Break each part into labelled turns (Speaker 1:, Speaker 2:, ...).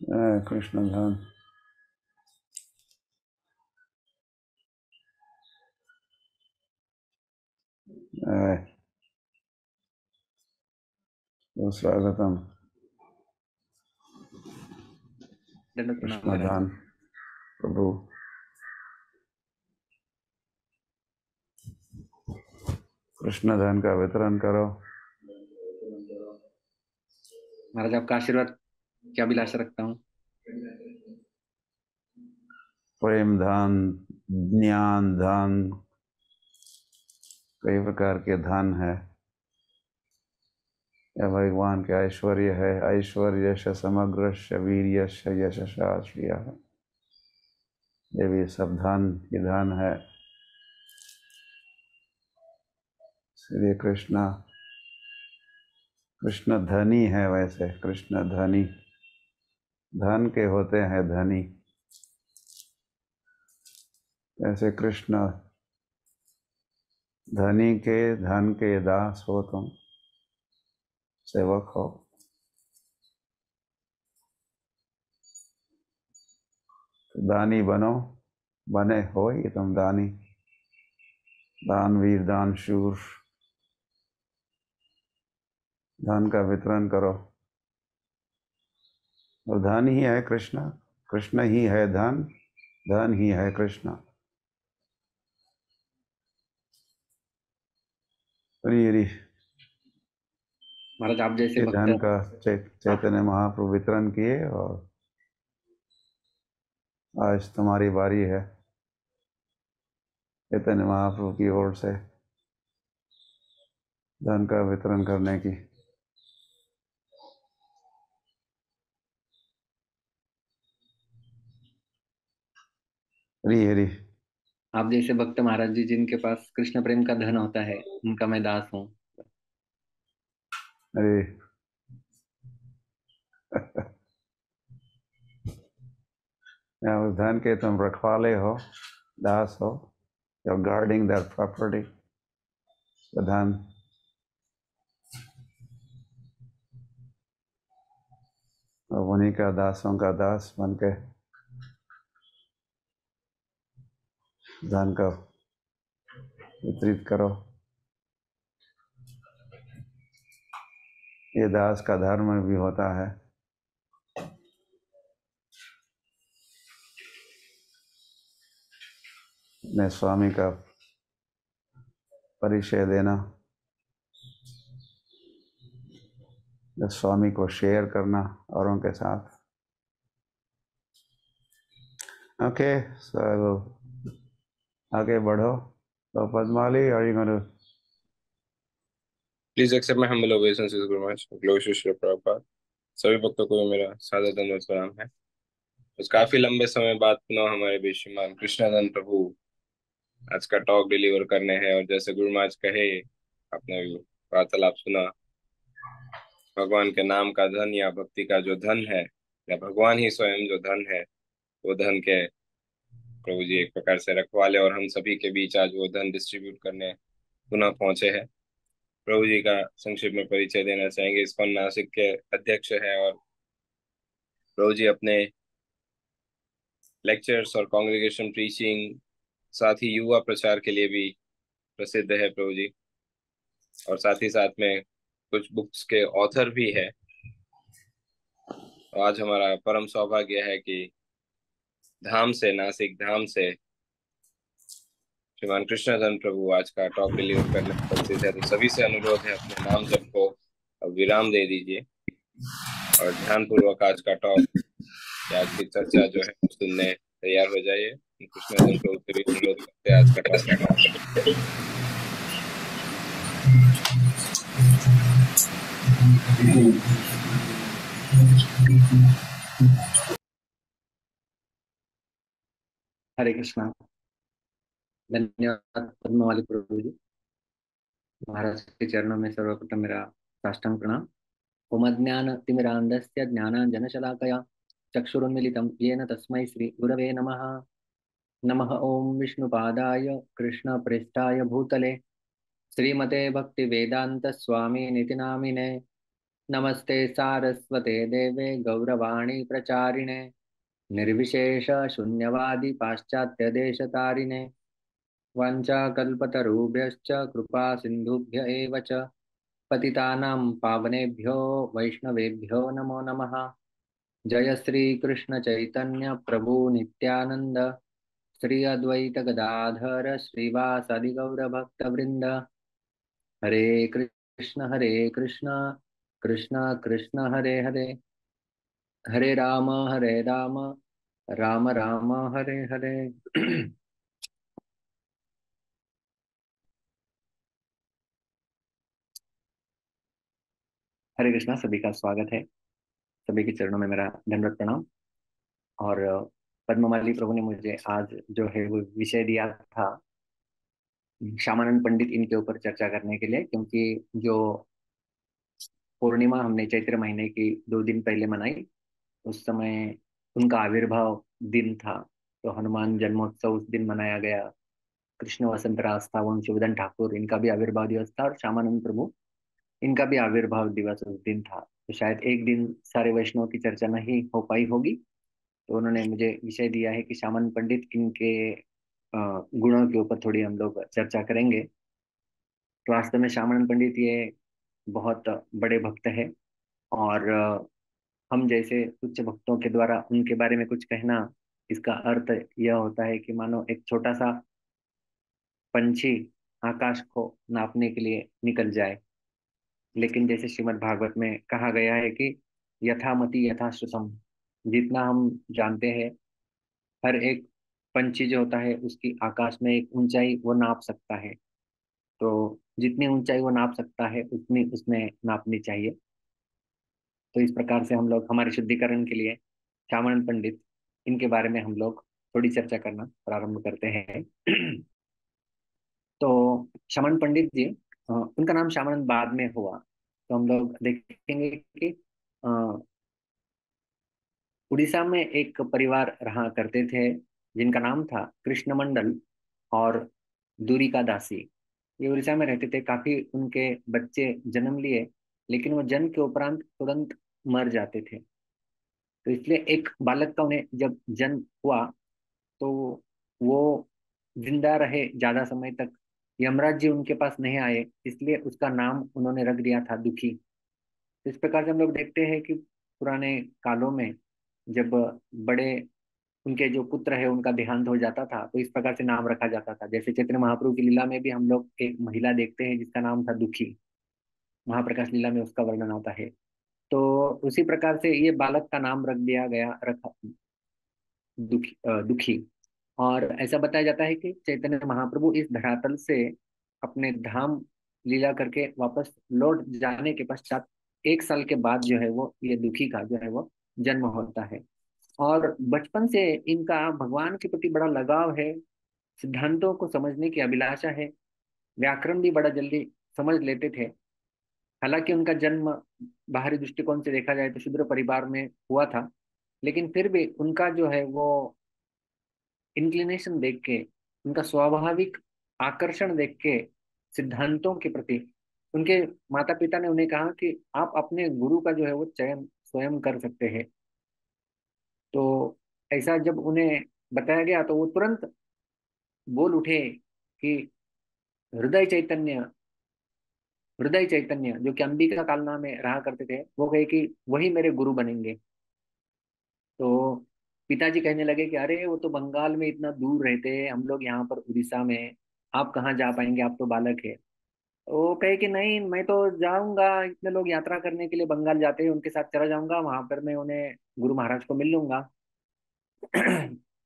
Speaker 1: कृष्ण ध्यान। स्वागतम।
Speaker 2: दंडवत प्रणाम
Speaker 1: कृष्ण
Speaker 2: महाराज।
Speaker 1: ध्यान प्रभु। कृष्ण ध्यान का वितरण करो।
Speaker 2: महाराज आपका आशीर्वाद की अभिलाषा रखता हूँ।
Speaker 1: प्रेम धान, ज्ञान धान, कई प्रकार के धन है। यह भगवान के ऐश्वर्य है। ऐश्वर्य समग्र वीर्य यश आश्रिय है। ये भी सब धन ही धन है। श्री कृष्ण कृष्ण धनी है। वैसे कृष्ण धनी धन के होते हैं धनी। ऐसे कृष्ण धनी के धन के दास हो, तुम सेवक हो। तो दानी बनो, बने हो ही तुम दानी। दानवीर दान शूर, धन का वितरण करो। और धन ही है कृष्ण, कृष्ण ही है धन, धन ही है कृष्ण। हरि
Speaker 2: महाराज आप जैसे
Speaker 1: ये
Speaker 2: भक्त।
Speaker 1: धन का चैतन्य महाप्रभु वितरण किए और आज तुम्हारी बारी है चैतन्य महाप्रभु की ओर से धन का वितरण करने की। हरि हरि।
Speaker 2: आप जैसे भक्त महाराज जी जिनके पास कृष्ण प्रेम का धन होता है उनका मैं दास हूँ।
Speaker 1: हरि या उस धन के तुम रखवाले हो, दास हो। You're guarding their property। तो धन और उन्हीं का दासों का दास बन के धन का वितरित करो। ये दास का धर्म भी होता है। अपने स्वामी का परिचय देना, स्वामी को शेयर करना औरों के साथ। ओके, सो आगे बढ़ो। तो Padmali, are you gonna?
Speaker 3: Please accept my humble obeisances, Guru Maharaj. Glory to Srila Prabhupada। सभी भक्तों को मेरा सादर दंडवत प्रणाम है। बस काफी लंबे समय बाद पुनः हमारे बीच श्रीमान कृष्णानंद प्रभु आज का टॉक डिलीवर करने हैं। और जैसे गुरु महाराज कहे, आपने भी वार्तालाप सुना, भगवान के नाम का धन या भक्ति का जो धन है, या भगवान ही स्वयं जो धन है, वो धन के प्रभु जी एक प्रकार से रखवाले और हम सभी के बीच आज वो धन डिस्ट्रीब्यूट करने पुनः पहुंचे हैं। प्रभु जी का संक्षिप्त में परिचय देना चाहेंगे। इस्कॉन नासिक के अध्यक्ष है और प्रभु जी अपने लेक्चर्स और कांग्रेगेशन प्रीचिंग, साथ ही युवा प्रचार के लिए भी प्रसिद्ध है प्रभु जी। और साथ ही साथ में कुछ बुक्स के ऑथर भी है। और आज हमारा परम सौभाग्य है कि धाम से, नासिक धाम से श्रीमान कृष्णधन प्रभु आज का टॉक डिलीवर करने उपस्थित है। तो सभी से अनुरोध है, अपने नाम जप को अब विराम दे दीजिए और ध्यान पूर्वक आज का टॉक, आज की चर्चा जो है सुनने तैयार हो जाइए। कृष्णधन प्रभु से भी अनुरोध करते हैं आज का टॉक सुनने के लिए।
Speaker 2: हरे कृष्णा। धन्यवाद पद्मवाली प्रभु जी। महाराज के चरणों में सर्वप्रथम मेरा साष्टांग प्रणाम। ओम ज्ञानतिमिरान्धस्य ज्ञानाञ्जनशलाकया चक्षुरुन्मीलितं येन तस्मै श्री गुरवे नमः। नमः ओम विष्णुपादाय कृष्णप्रेष्ठाय भूतले श्रीमते भक्तिवेदांत स्वामी निति नामिने नमस्ते सारस्वते देवे गौरवाणी प्रचारिणे निर्विशेष शून्यवादी पाश्चात्य देशतारिणे वाञ्छाकल्पतरुभ्यश्च कृपा सिन्धुभ्य एव च पतितानां पावनेभ्यो वैष्णवेभ्यो नमो नमः। जय श्री कृष्ण चैतन्य प्रभु नित्यानंद श्री अद्वैत गदाधर श्रीवासादि गौर भक्त वृंद। हरे कृष्ण कृष्ण कृष्ण हरे हरे, हरे राम राम राम हरे हरे। हरे कृष्णा, सभी का स्वागत है। सभी के चरणों में मेरा दंडवत प्रणाम। और पद्ममाली प्रभु ने मुझे आज जो है वो विषय दिया था श्यामानंद पंडित, इनके ऊपर चर्चा करने के लिए, क्योंकि जो पूर्णिमा हमने चैत्र महीने की 2 दिन पहले मनाई, उस समय उनका आविर्भाव दिन था। तो हनुमान जन्मोत्सव उस दिन मनाया गया। कृष्ण वसंत राज था, वंशीवर्धन ठाकुर, इनका भी आविर्भाव दिवस था, और श्यामानंद प्रभु, इनका भी आविर्भाव दिवस उस दिन था। तो शायद एक दिन सारे वैष्णव की चर्चा नहीं हो पाई होगी, तो उन्होंने मुझे विषय दिया है कि श्यामानंद पंडित, इनके गुणों के ऊपर थोड़ी हम लोग चर्चा करेंगे। तो वास्तव में श्यामानंद पंडित ये बहुत बड़े भक्त है, और हम जैसे उच्च भक्तों के द्वारा उनके बारे में कुछ कहना, इसका अर्थ यह होता है कि मानो एक छोटा सा पंछी आकाश को नापने के लिए निकल जाए, लेकिन जैसे श्रीमद् भागवत में कहा गया है कि यथामति यथा श्रुतम, जितना हम जानते हैं, हर एक पंछी जो होता है उसकी आकाश में एक ऊंचाई वो नाप सकता है। तो जितनी ऊंचाई वो नाप सकता है उतनी उसमें नापनी चाहिए। तो इस प्रकार से हम लोग हमारे शुद्धिकरण के लिए श्यामानंद पंडित, इनके बारे में हम लोग थोड़ी चर्चा करना प्रारंभ करते हैं। तो श्यामानंद पंडित जी, उनका नाम श्यामानंद बाद में हुआ। तो हम लोग देखेंगे कि अ, उड़ीसा में एक परिवार रहा करते थे, जिनका नाम था कृष्ण मंडल और दूरिका दासी। ये उड़ीसा में रहते थे। काफी उनके बच्चे जन्म लिए, लेकिन वो जन्म के उपरांत तुरंत मर जाते थे। तो इसलिए एक बालक का उन्हें जब जन्म हुआ, तो वो जिंदा रहे ज्यादा समय तक, यमराज जी उनके पास नहीं आए, इसलिए उसका नाम उन्होंने रख दिया था दुखी। इस प्रकार से हम लोग देखते हैं कि पुराने कालों में जब बड़े उनके जो पुत्र है उनका देहांत हो जाता था, तो इस प्रकार से नाम रखा जाता था। जैसे चैतन्य महाप्रभु की लीला में भी हम लोग एक महिला देखते हैं जिसका नाम था दुखी। महाप्रकाश लीला में उसका वर्णन आता है। तो उसी प्रकार से ये बालक का नाम रख दिया गया, रखा दुखी। और ऐसा बताया जाता है कि चैतन्य महाप्रभु इस धरातल से अपने धाम लीला करके वापस लौट जाने के पश्चात 1 साल के बाद जो है वो ये दुखी का जो है वो जन्म होता है। और बचपन से इनका भगवान के प्रति बड़ा लगाव है, सिद्धांतों को समझने की अभिलाषा है, व्याकरण भी बड़ा जल्दी समझ लेते थे। हालांकि उनका जन्म बाहरी दृष्टिकोण से देखा जाए तो शूद्र परिवार में हुआ था, लेकिन फिर भी उनका जो है वो इंक्लिनेशन देख के, उनका स्वाभाविक आकर्षण देख के सिद्धांतों के प्रति, उनके माता पिता ने उन्हें कहा कि आप अपने गुरु का जो है वो चयन स्वयं कर सकते हैं। तो ऐसा जब उन्हें बताया गया तो वो तुरंत बोल उठे कि हृदय चैतन्य, हृदय चैतन्य जो कि अंबिका कालना में रहा करते थे, वो कहे कि वही मेरे गुरु बनेंगे। तो पिताजी कहने लगे कि अरे वो तो बंगाल में इतना दूर रहते हैं, हम लोग यहाँ पर उड़ीसा में, आप कहाँ जा पाएंगे, आप तो बालक है। वो कहे कि नहीं, मैं तो जाऊंगा, इतने लोग यात्रा करने के लिए बंगाल जाते हैं, उनके साथ चला जाऊंगा, वहां पर मैं उन्हें गुरु महाराज को मिल लूंगा।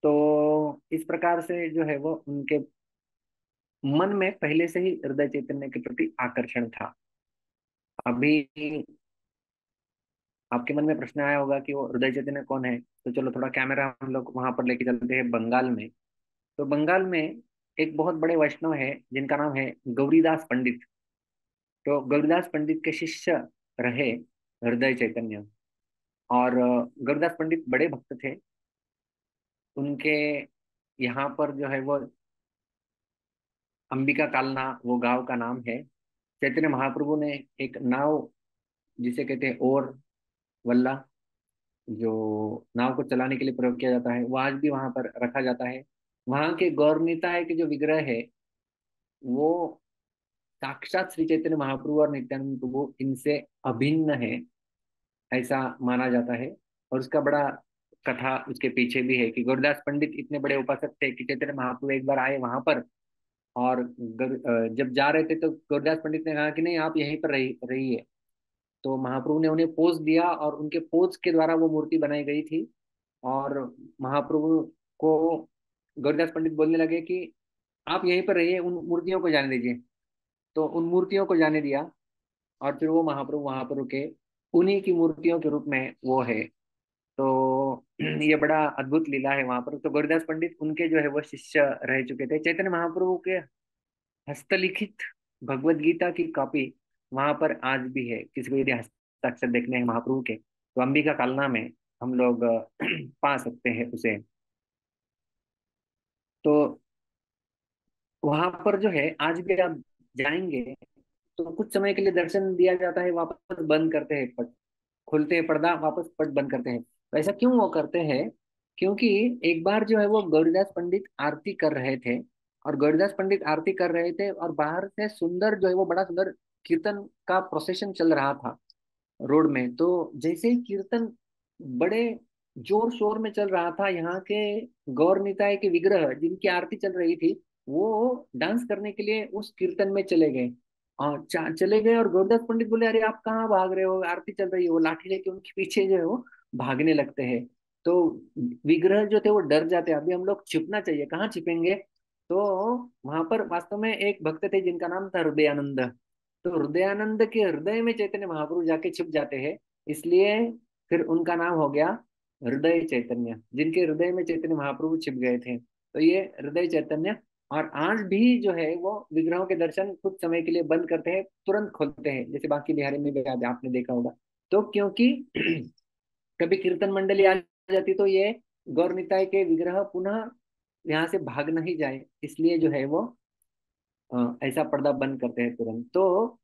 Speaker 2: तो इस प्रकार से जो है वो उनके मन में पहले से ही हृदय चैतन्य के प्रति आकर्षण था। अभी आपके मन में प्रश्न आया होगा कि वो हृदय चैतन्य कौन है, तो चलो थोड़ा कैमरा हम लोग वहां पर लेके चलते हैं बंगाल में। तो बंगाल में एक बहुत बड़े वैष्णव है जिनका नाम है गौरीदास पंडित। तो गौरीदास पंडित के शिष्य रहे हृदय चैतन्य। और गौरीदास पंडित बड़े भक्त थे। उनके यहाँ पर जो है वो अंबिका कालना वो गांव का नाम है। चैतन्य महाप्रभु ने एक नाव जिसे कहते हैं और वल्ला, जो नाव को चलाने के लिए प्रयोग किया जाता है, वो आज भी वहां पर रखा जाता है। वहां के गौरनीताय के जो विग्रह है वो साक्षात श्री चैतन्य महाप्रभु और नित्यानंद प्रभु इनसे अभिन्न है, ऐसा माना जाता है। और उसका बड़ा कथा उसके पीछे भी है कि गुरुदास पंडित इतने बड़े उपासक थे कि चैतन्य महाप्रभु एक बार आए वहां पर, और जब जा रहे थे तो गुरुदास पंडित ने कहा कि नहीं, आप यहीं पर रहिए। तो महाप्रभु ने उन्हें पोज दिया और उनके पोज के द्वारा वो मूर्ति बनाई गई थी। और महाप्रभु को गुरुदास पंडित बोलने लगे कि आप यहीं पर रहिए, उन मूर्तियों को जाने दीजिए। तो उन मूर्तियों को जाने दिया, और फिर वो महाप्रभु वहां पर रुके, उन्हीं की मूर्तियों के रूप में वो है। तो ये बड़ा अद्भुत लीला है वहां पर। तो गुरुदास पंडित उनके जो है वो शिष्य रह चुके थे। चैतन्य महाप्रभु के हस्तलिखित भगवत गीता की कॉपी वहां पर आज भी है। किसी को यदि हस्ताक्षर देखने हैं महाप्रभु के, तो अंबिका कालना में हम लोग पा सकते हैं उसे। तो वहां पर जो है आज भी आप जाएंगे तो कुछ समय के लिए दर्शन दिया जाता है, वापस बंद करते हैं पट, खोलते हैं पर्दा, वापस पट बंद करते हैं। तो ऐसा क्यों वो करते हैं? क्योंकि एक बार जो है वो गौरीदास पंडित आरती कर रहे थे, और गौरीदास पंडित आरती कर रहे थे और बाहर से सुंदर जो है वो बड़ा सुंदर कीर्तन का प्रोसेशन चल रहा था रोड में। तो जैसे ही कीर्तन बड़े जोर शोर में चल रहा था, यहाँ के गौर निताय के विग्रह जिनकी आरती चल रही थी वो डांस करने के लिए उस कीर्तन में चले गए। और चले गए, और गौरदास पंडित बोले, अरे आप कहाँ भाग रहे हो, आरती चल रही है। वो लाठी लेके उनके पीछे जो है वो भागने लगते हैं। तो विग्रह जो थे वो डर जाते हैं, अभी हम लोग छिपना चाहिए, कहाँ छिपेंगे। तो वहां पर वास्तव में एक भक्त थे जिनका नाम था हृदयानंद। तो हृदयानंद के हृदय में चैतन्य महाप्रभु जाके छिप जाते हैं, इसलिए फिर उनका नाम हो गया हृदय चैतन्य। जिनके हृदय में चैतन्य महाप्रभु छिप गए थे, तो ये हृदय चैतन्य। और आज भी जो है वो विग्रहों के दर्शन कुछ समय के लिए बंद करते हैं, तुरंत खोलते हैं, जैसे बाकी बिहारी में भी आज आपने देखा होगा। तो क्योंकि कभी कीर्तन मंडली आ जाती तो ये गौर निताय के विग्रह पुनः यहाँ से भाग नहीं जाए, इसलिए जो है वो ऐसा पर्दा बंद करते हैं तुरंत। तो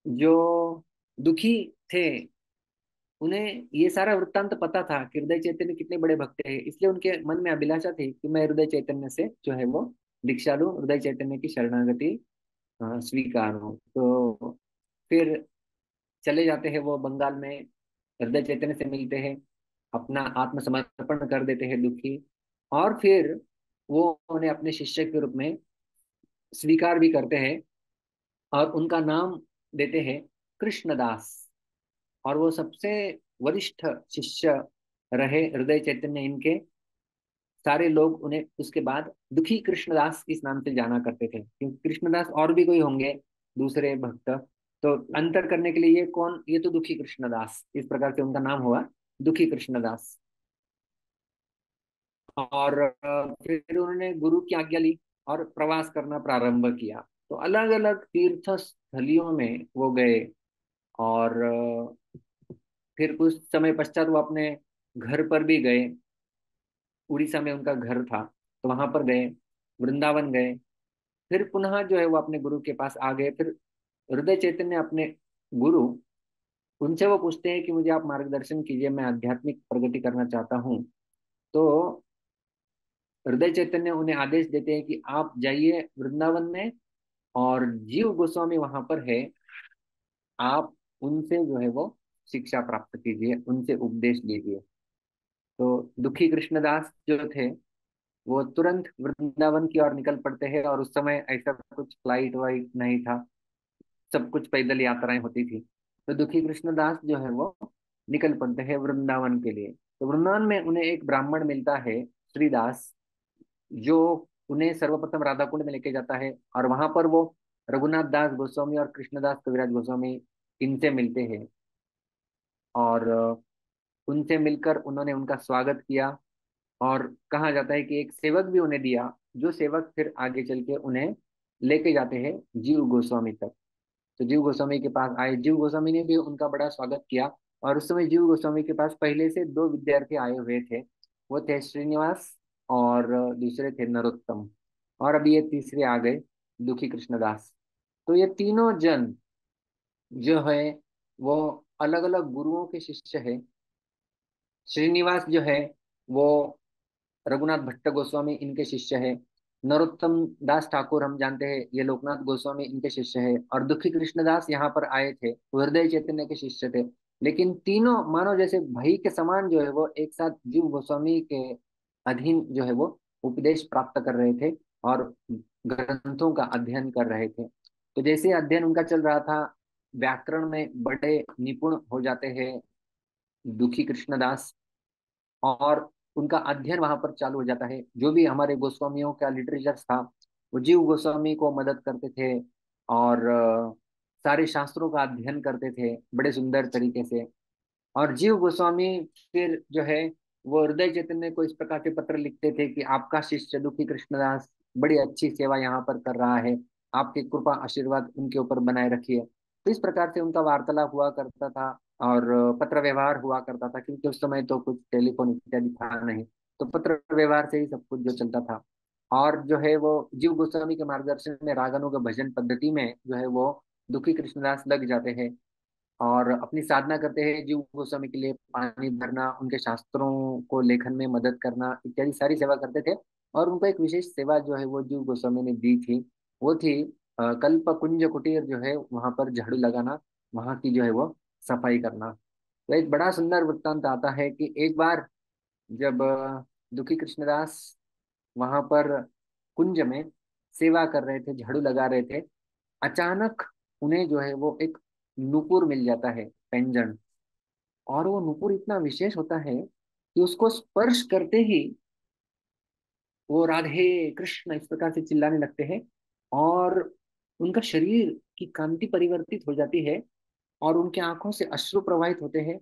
Speaker 2: जो दुखी थे उन्हें ये सारा वृत्तांत पता था कि हृदय चैतन्य कितने बड़े भक्त हैं, इसलिए उनके मन में अभिलाषा थी कि मैं हृदय चैतन्य से जो है वो दीक्षा लूं, हृदय चैतन्य की शरणागति स्वीकार हो। तो फिर चले जाते हैं वो बंगाल में, हृदय चैतन्य से मिलते हैं, अपना आत्मसमर्पण कर देते हैं दुखी। और फिर वो उन्हें अपने शिष्य के रूप में स्वीकार भी करते हैं, और उनका नाम देते हैं कृष्णदास। और वो सबसे वरिष्ठ शिष्य रहे हृदय चैतन्य इनके। सारे लोग उन्हें उसके बाद दुखी कृष्णदास इस नाम से जाना करते थे, क्योंकि कृष्णदास और भी कोई होंगे दूसरे भक्त। तो अंतर करने के लिए ये कौन, ये तो दुखी कृष्णदास, इस प्रकार से उनका नाम हुआ दुखी कृष्णदास। और फिर उन्होंने गुरु की आज्ञा ली और प्रवास करना प्रारंभ किया। तो अलग अलग तीर्थ स्थलियों में वो गए। और फिर कुछ समय पश्चात वो अपने घर पर भी गए। उड़ीसा में उनका घर था, तो वहां पर गए, वृंदावन गए। फिर पुनः जो है वो अपने गुरु के पास आ गए। फिर हृदय चैतन्य अपने गुरु, उनसे वो पूछते हैं कि मुझे आप मार्गदर्शन कीजिए, मैं आध्यात्मिक प्रगति करना चाहता हूँ। तो हृदय चैतन्य उन्हें आदेश देते हैं कि आप जाइए वृंदावन में, और जीव गोस्वामी वहां पर है, आप उनसे जो है वो शिक्षा प्राप्त कीजिए, उनसे उपदेश लीजिए। तो दुखी कृष्णदास जो थे वो तुरंत वृंदावन की ओर निकल पड़ते हैं। और उस समय ऐसा कुछ फ्लाइट वाइट नहीं था, सब कुछ पैदल यात्राएं होती थी। तो दुखी कृष्णदास जो है वो निकल पड़ते हैं वृंदावन के लिए। तो वृंदावन में उन्हें एक ब्राह्मण मिलता है, श्रीदास, जो उन्हें सर्वप्रथम राधा कुंड में लेके जाता है। और वहां पर वो रघुनाथ दास गोस्वामी और कृष्णदास कविराज गोस्वामी इनसे मिलते हैं। और उनसे मिलकर उन्होंने उनका स्वागत किया। और कहा जाता है कि एक सेवक भी उन्हें दिया, जो सेवक फिर आगे चल के उन्हें लेके जाते हैं जीव गोस्वामी तक। तो जीव गोस्वामी के पास आए, जीव गोस्वामी ने भी उनका बड़ा स्वागत किया। और उस समय जीव गोस्वामी के पास पहले से दो विद्यार्थी आए हुए थे, वो थे श्रीनिवास और दूसरे थे नरोत्तम। और अभी ये तीसरे आ गए, दुखी कृष्णदास। तो ये तीनों जन जो है वो अलग अलग गुरुओं के शिष्य है। श्रीनिवास जो है वो रघुनाथ भट्ट गोस्वामी इनके शिष्य है। नरोत्तम दास ठाकुर हम जानते हैं, ये लोकनाथ गोस्वामी इनके शिष्य है। और दुखी कृष्णदास यहाँ पर आए थे, वो हृदय चैतन्य के शिष्य थे। लेकिन तीनों मानो जैसे भाई के समान जो है वो एक साथ जीव गोस्वामी के अधीन जो है वो उपदेश प्राप्त कर रहे थे और ग्रंथों का अध्ययन कर रहे थे। तो जैसे अध्ययन उनका चल रहा था, व्याकरण में बड़े निपुण हो जाते हैं दुखी कृष्णदास। और उनका अध्ययन वहां पर चालू हो जाता है। जो भी हमारे गोस्वामियों का लिटरेचर था, वो जीव गोस्वामी को मदद करते थे और सारे शास्त्रों का अध्ययन करते थे बड़े सुंदर तरीके से। और जीव गोस्वामी फिर जो है वो हृदय चैतन्य को इस प्रकार के पत्र लिखते थे कि आपका शिष्य दुखी कृष्णदास बड़ी अच्छी सेवा यहाँ पर कर रहा है, आपकी कृपा आशीर्वाद उनके ऊपर बनाए रखिए। तो इस प्रकार से उनका वार्तालाप हुआ करता था और पत्र व्यवहार हुआ करता था, क्योंकि उस समय तो कुछ टेलीफोन इत्यादि था नहीं। तो पत्र व्यवहार से ही सब कुछ जो चलता था। और जो है वो जीव गोस्वामी के मार्गदर्शन में रागानुग भजन पद्धति में जो है वो दुखी कृष्णदास लग जाते हैं और अपनी साधना करते हैं। जीव गोस्वामी के लिए पानी भरना, उनके शास्त्रों को लेखन में मदद करना इत्यादि सारी सेवा करते थे। और उनको एक विशेष सेवा जो है वो जीव गोस्वामी ने दी थी, वो थी कल्प कुंज कुटीर जो है वहां पर झाड़ू लगाना, वहां की जो है वो सफाई करना। तो एक बड़ा सुंदर वृत्तांत आता है कि एक बार जब दुखी कृष्णदास वहां पर कुंज में सेवा कर रहे थे, झाड़ू लगा रहे थे, अचानक उन्हें जो है वो एक नुपुर मिल जाता है, पेंजन। और वो नुपुर इतना विशेष होता है कि उसको स्पर्श करते ही वो राधे कृष्ण इस प्रकार से चिल्लाने लगते हैं और उनका शरीर की कांति परिवर्तित हो जाती है और उनके आंखों से अश्रु प्रवाहित होते हैं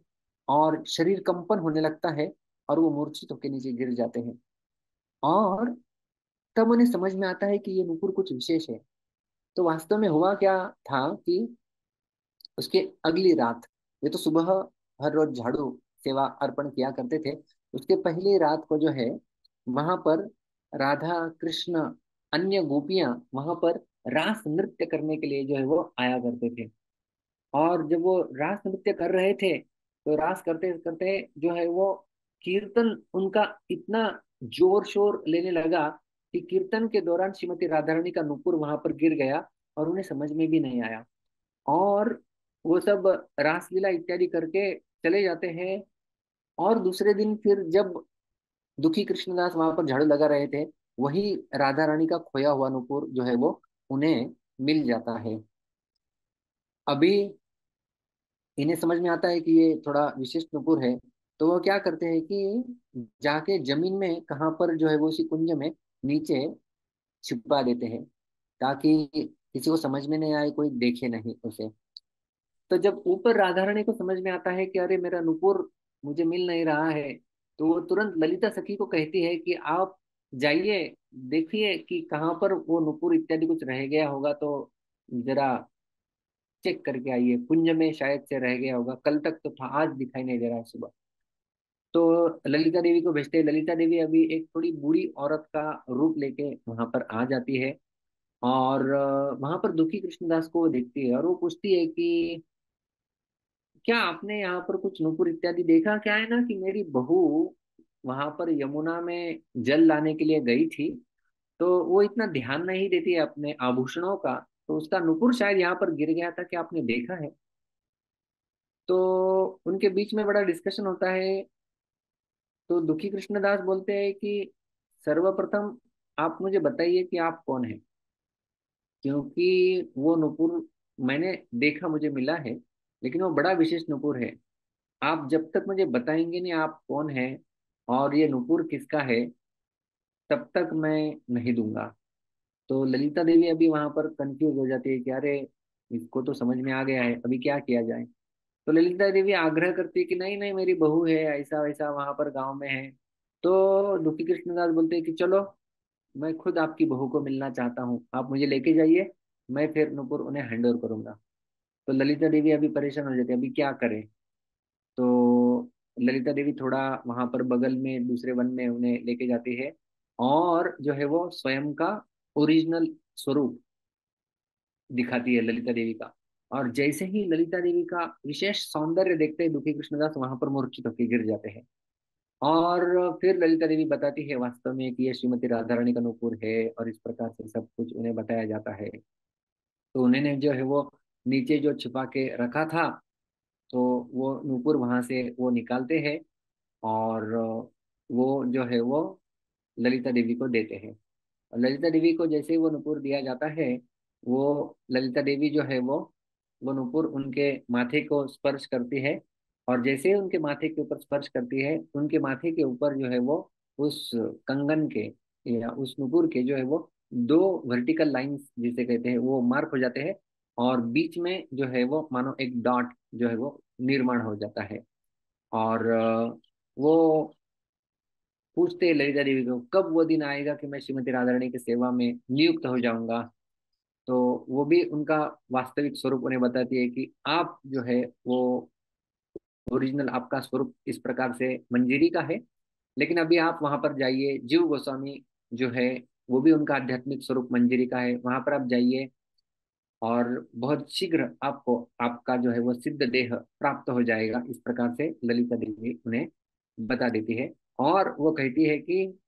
Speaker 2: और शरीर कंपन होने लगता है और वो मूर्छित होकर नीचे गिर जाते हैं। और तब उन्हें समझ में आता है कि ये नुपुर कुछ विशेष है। तो वास्तव में हुआ क्या था कि उसके अगली रात, ये तो सुबह हर रोज झाड़ू सेवा अर्पण किया करते थे, उसके पहली रात को जो है वहां पर राधा कृष्ण अन्य गोपियां वहां पर रास नृत्य करने के लिए जो है वो आया करते थे। और जब वो रास नृत्य कर रहे थे तो रास करते करते जो है वो कीर्तन उनका इतना जोर शोर लेने लगा कि कीर्तन के दौरान श्रीमती राधा रानी का नुपुर वहां पर गिर गया और उन्हें समझ में भी नहीं आया। और वो सब रासलीला इत्यादि करके चले जाते हैं। और दूसरे दिन फिर जब दुखी कृष्णदास वहां पर झाड़ू लगा रहे थे, वही राधा रानी का खोया हुआ नूपुर जो है वो उन्हें मिल जाता है। अभी इन्हें समझ में आता है कि ये थोड़ा विशेष नूपुर है। तो वो क्या करते हैं कि जाके जमीन में कहाँ पर जो है वो उसी कुंज में नीचे छिपा देते हैं, ताकि किसी को समझ में नहीं आए, कोई देखे नहीं उसे। तो जब ऊपर राधा रानी को समझ में आता है कि अरे मेरा नुपुर मुझे मिल नहीं रहा है, तो वो तुरंत ललिता सखी को कहती है कि आप जाइए, देखिए कि कहाँ पर वो नुपुर इत्यादि कुछ रह गया होगा, तो जरा चेक करके आइए, कुंज में शायद से रह गया होगा, कल तक तो था, आज दिखाई नहीं दे रहा है सुबह। तो ललिता देवी को भेजते हैं। ललिता देवी अभी एक थोड़ी बूढ़ी औरत का रूप लेके वहां पर आ जाती है और वहां पर दुखी कृष्णदास को वो देखती है और वो पूछती है कि क्या आपने यहाँ पर कुछ नुपुर इत्यादि देखा? क्या है ना कि मेरी बहू वहां पर यमुना में जल लाने के लिए गई थी, तो वो इतना ध्यान नहीं देती है अपने आभूषणों का, तो उसका नुपुर शायद यहाँ पर गिर गया था, क्या आपने देखा है? तो उनके बीच में बड़ा डिस्कशन होता है। तो दुखी कृष्णदास बोलते हैं कि सर्वप्रथम आप मुझे बताइए कि आप कौन है, क्योंकि वो नुपुर मैंने देखा, मुझे मिला है, लेकिन वो बड़ा विशेष नुपुर है। आप जब तक मुझे बताएंगे नहीं आप कौन है और ये नुपुर किसका है, तब तक मैं नहीं दूंगा। तो ललिता देवी अभी वहां पर कंफ्यूज हो जाती है कि अरे इसको तो समझ में आ गया है, अभी क्या किया जाए। तो ललिता देवी आग्रह करती है कि नहीं नहीं, मेरी बहू है, ऐसा वैसा वहां पर गांव में है। तो दुखी कृष्णदास बोलते हैं कि चलो, मैं खुद आपकी बहू को मिलना चाहता हूँ, आप मुझे लेके जाइए, मैं फिर नुपुर उन्हें हैंड ओवर करूंगा। तो ललिता देवी अभी परेशान हो जाती है, अभी क्या करें। तो ललिता देवी थोड़ा वहां पर बगल में दूसरे वन में उन्हें लेके जाती है और जो है वो स्वयं का ओरिजिनल स्वरूप दिखाती है ललिता देवी का। और जैसे ही ललिता देवी का विशेष सौंदर्य देखते ही दुखी कृष्णदास वहां पर मूर्छित होकर गिर जाते हैं। और फिर ललिता देवी बताती है वास्तव में कि ये श्रीमती राधा रानी का नूपुर है, और इस प्रकार से सब कुछ उन्हें बताया जाता है। तो उन्होंने जो है वो नीचे जो छिपा के रखा था, तो वो नूपुर वहां से वो निकालते हैं, और वो जो है वो ललिता देवी को देते हैं। और ललिता देवी को जैसे ही वो नूपुर दिया जाता है, वो ललिता देवी जो है वो नूपुर उनके माथे को स्पर्श करती है। और जैसे ही उनके माथे के ऊपर स्पर्श करती है, उनके माथे के ऊपर जो है वो उस कंगन के या उस नूपुर के जो है वो दो वर्टिकल लाइंस जिसे कहते हैं वो मार्क हो जाते हैं। और बीच में जो है वो मानो एक डॉट जो है वो निर्माण हो जाता है। और वो पूछते हैं ललिता देवी को कब वो दिन आएगा कि मैं श्रीमती राधा रानी की सेवा में नियुक्त हो जाऊंगा। तो वो भी उनका वास्तविक स्वरूप उन्हें बताती है कि आप जो है वो ओरिजिनल आपका स्वरूप इस प्रकार से मंजीरी का है, लेकिन अभी आप वहां पर जाइए, जीव गोस्वामी जो है वो भी उनका आध्यात्मिक स्वरूप मंजीरी का है, वहां पर आप जाइए और बहुत शीघ्र आपको आपका जो है वो सिद्ध देह प्राप्त हो जाएगा। इस प्रकार से ललिता देवी उन्हें बता देती है। और वो कहती है कि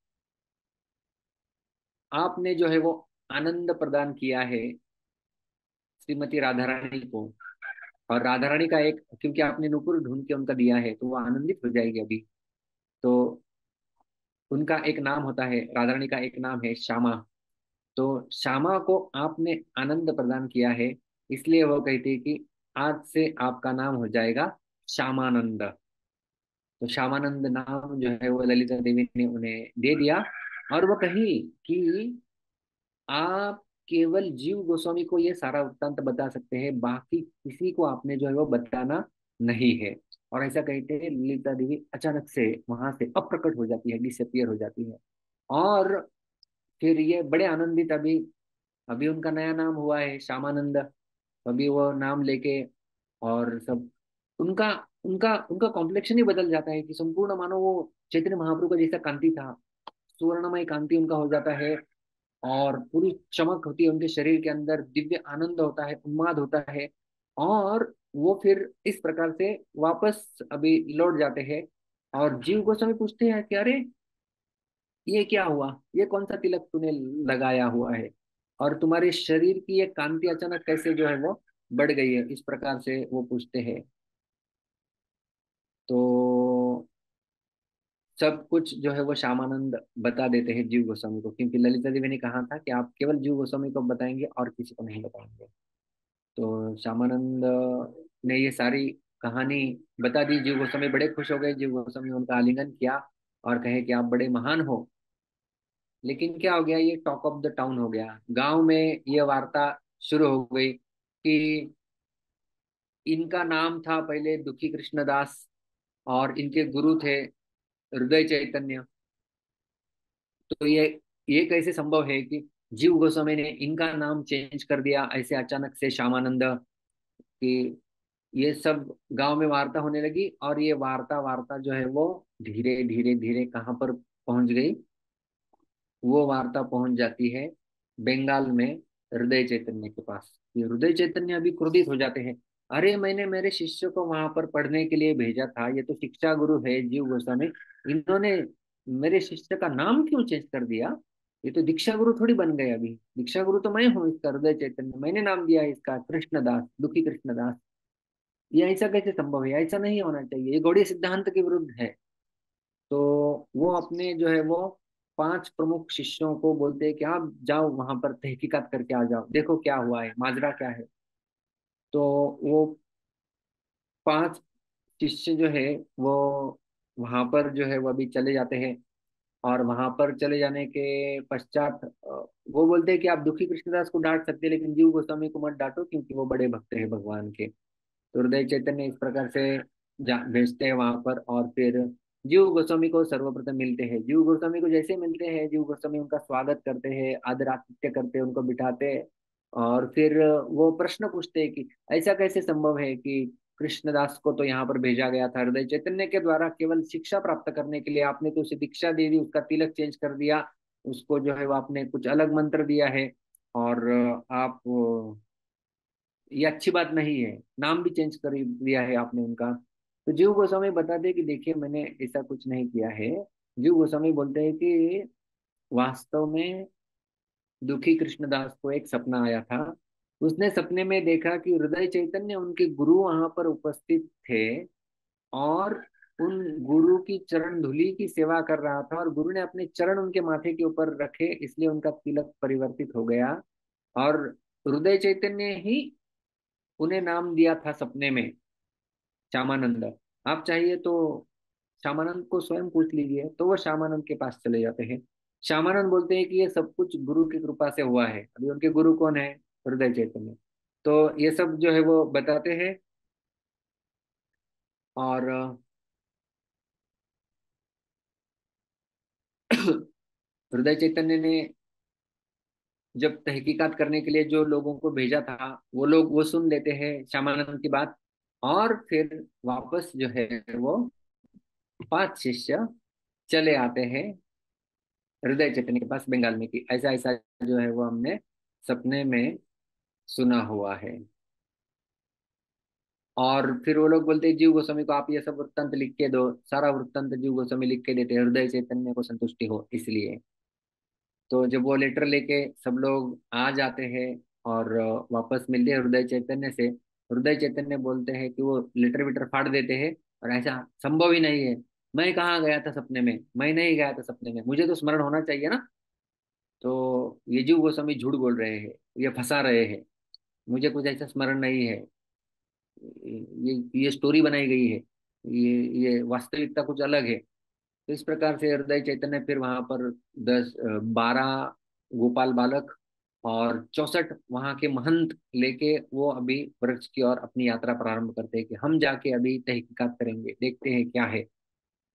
Speaker 2: आपने जो है वो आनंद प्रदान किया है श्रीमती राधा रानी को। और राधा रानी का एक, क्योंकि आपने नुपुर ढूंढ के उनका दिया है, तो वो आनंदित हो जाएगी अभी। तो उनका एक नाम होता है, राधा रानी का एक नाम है श्यामा। तो श्यामा को आपने आनंद प्रदान किया है, इसलिए वो कहती है कि आज से आपका नाम हो जाएगा श्यामानंद। तो श्यामानंद नाम जो है वो ललिता देवी ने उन्हें दे दिया। और वो कही कि आप केवल जीव गोस्वामी को ये सारा वृत्तांत बता सकते हैं, बाकी किसी को आपने जो है वो बताना नहीं है। और ऐसा कहते हैं ललिता देवी अचानक से वहां से अप्रकट हो जाती है, डिसअपियर हो जाती है। और फिर ये बड़े आनंदित, अभी अभी उनका नया नाम हुआ है श्यामानंद। अभी वो नाम लेके और सब उनका उनका उनका कॉम्प्लेक्शन ही बदल जाता है कि संपूर्ण मानो वो चैतन्य महाप्रभु का जैसा कांति था, सुवर्णमय कांति उनका हो जाता है। और पूरी चमक होती है उनके शरीर के अंदर, दिव्य आनंद होता है, उन्माद होता है। और वो फिर इस प्रकार से वापस अभी लौट जाते हैं। और जीव गोस्वामी पूछते हैं कि अरे ये क्या हुआ, ये कौन सा तिलक तूने लगाया हुआ है, और तुम्हारे शरीर की ये कांति अचानक कैसे जो है वो बढ़ गई है, इस प्रकार से वो पूछते हैं। तो सब कुछ जो है वो श्यामानंद बता देते हैं जीव गोस्वामी को, क्योंकि ललिता देवी ने कहा था कि आप केवल जीव गोस्वामी को बताएंगे और किसी को नहीं बताएंगे। तो श्यामानंद ने ये सारी कहानी बता दी। जीव गोस्वामी बड़े खुश हो गए, जीव गोस्वामी ने उनका आलिंगन किया और कहे कि आप बड़े महान हो। लेकिन क्या हो गया, ये टॉक ऑफ द टाउन हो गया, गांव में ये वार्ता शुरू हो गई कि इनका नाम था पहले दुखी कृष्णदास, और इनके गुरु थे हृदय चैतन्य। तो ये कैसे संभव है कि जीव गोस्वामी ने इनका नाम चेंज कर दिया ऐसे अचानक से श्यामानंद, कि ये सब गांव में वार्ता होने लगी। और ये वार्ता वार्ता जो है वो धीरे धीरे धीरे कहाँ पर पहुंच गई, वो वार्ता पहुंच जाती है बंगाल में हृदय चैतन्य के पास। ये हृदय चैतन्य अभी क्रोधित हो जाते हैं, अरे मैंने मेरे शिष्य को वहां पर पढ़ने के लिए भेजा था, ये तो शिक्षा गुरु है जीव गोस्वामी, इन्होंने मेरे शिष्य का नाम क्यों चेंज कर दिया, ये तो दीक्षा गुरु थोड़ी बन गए, अभी दीक्षा गुरु तो मैं हूँ इसका, हृदय चैतन्य मैंने नाम दिया है इसका कृष्णदास, दुखी कृष्णदास। ये ऐसा कैसे संभव है, ऐसा नहीं होना चाहिए, ये गौड़ीय सिद्धांत के विरुद्ध है। तो वो अपने जो है वो 5 प्रमुख शिष्यों को बोलते हैं कि आप जाओ वहां पर तहकीकात करके आ जाओ, देखो क्या हुआ है, माजरा क्या है। तो वो 5 शिष्य जो है वो वहां पर जो है वो अभी चले जाते हैं। और वहां पर चले जाने के पश्चात वो बोलते हैं कि आप दुखी कृष्णदास को डांट सकते हैं, लेकिन जीव गोस्वामी को मत डांटो क्योंकि वो बड़े भक्त हैं भगवान के। तो हृदय चैतन्य इस प्रकार से भेजते हैं वहां पर। और फिर जीव गोस्वामी को सर्वप्रथम मिलते हैं। जीव गोस्वामी को जैसे मिलते हैं, जीव गोस्वामी उनका स्वागत करते हैं, आदर आतिथ्य करते हैं, उनको बिठाते हैं। और फिर वो प्रश्न पूछते हैं कि ऐसा कैसे संभव है कि कृष्णदास को तो यहाँ पर भेजा गया था हृदय चैतन्य के द्वारा केवल शिक्षा प्राप्त करने के लिए, आपने तो उसे दीक्षा दे दी, उसका तिलक चेंज कर दिया, उसको जो है वो आपने कुछ अलग मंत्र दिया है। और आप ये अच्छी बात नहीं है, नाम भी चेंज कर दिया है आपने उनका। तो जीव गोस्वामी बताते हैं कि देखिए मैंने ऐसा कुछ नहीं किया है। जीव गोस्वामी बोलते हैं कि वास्तव में दुखी कृष्णदास को एक सपना आया था। उसने सपने में देखा कि हृदय चैतन्य उनके गुरु वहां पर उपस्थित थे, और उन गुरु की चरण धूलि की सेवा कर रहा था, और गुरु ने अपने चरण उनके माथे के ऊपर रखे, इसलिए उनका तिलक परिवर्तित हो गया। और हृदय चैतन्य ही उन्हें नाम दिया था सपने में, श्यामानंद। आप चाहिए तो श्यामानंद को स्वयं पूछ लीजिए, तो वो श्यामानंद के पास चले जाते हैं। श्यामानंद बोलते हैं कि ये सब कुछ गुरु की कृपा से हुआ है। अभी उनके गुरु कौन है? हृदय चैतन्य। तो ये सब जो है वो बताते हैं। और हृदय चैतन्य ने जब तहकीकात करने के लिए जो लोगों को भेजा था, वो लोग वो सुन लेते हैं श्यामानंद की बात, और फिर वापस जो है वो 5 शिष्य चले आते हैं हृदय चैतन्य के पास बंगाल में, कि ऐसा ऐसा जो है वो हमने सपने में सुना हुआ है। और फिर वो लोग बोलते हैं जीव गोस्वामी को, आप ये सब वृत्तांत लिख के दो। सारा वृत्तांत जीव गोस्वामी लिख के देते हैं, हृदय चैतन्य को संतुष्टि हो इसलिए। तो जब वो लेटर लेके सब लोग आ जाते हैं और वापस मिलते हैं हृदय चैतन्य से, हृदय चैतन्य बोलते हैं कि वो लेटर वेटर फाड़ देते हैं, और ऐसा संभव ही नहीं है। मैं कहाँ गया था सपने में? मैं नहीं गया था सपने में, मुझे तो स्मरण होना चाहिए ना। तो ये जीव गोस्वामी झूठ बोल रहे हैं, ये फंसा रहे हैं, मुझे कुछ ऐसा स्मरण नहीं है। ये स्टोरी बनाई गई है, ये वास्तविकता कुछ अलग है। तो इस प्रकार से हृदय चैतन्य फिर वहां पर 12 गोपाल बालक और 64 वहां के महंत लेके वो अभी वृक्ष की ओर अपनी यात्रा प्रारंभ करते हैं कि हम जाके अभी तहकीकात करेंगे, देखते हैं क्या है।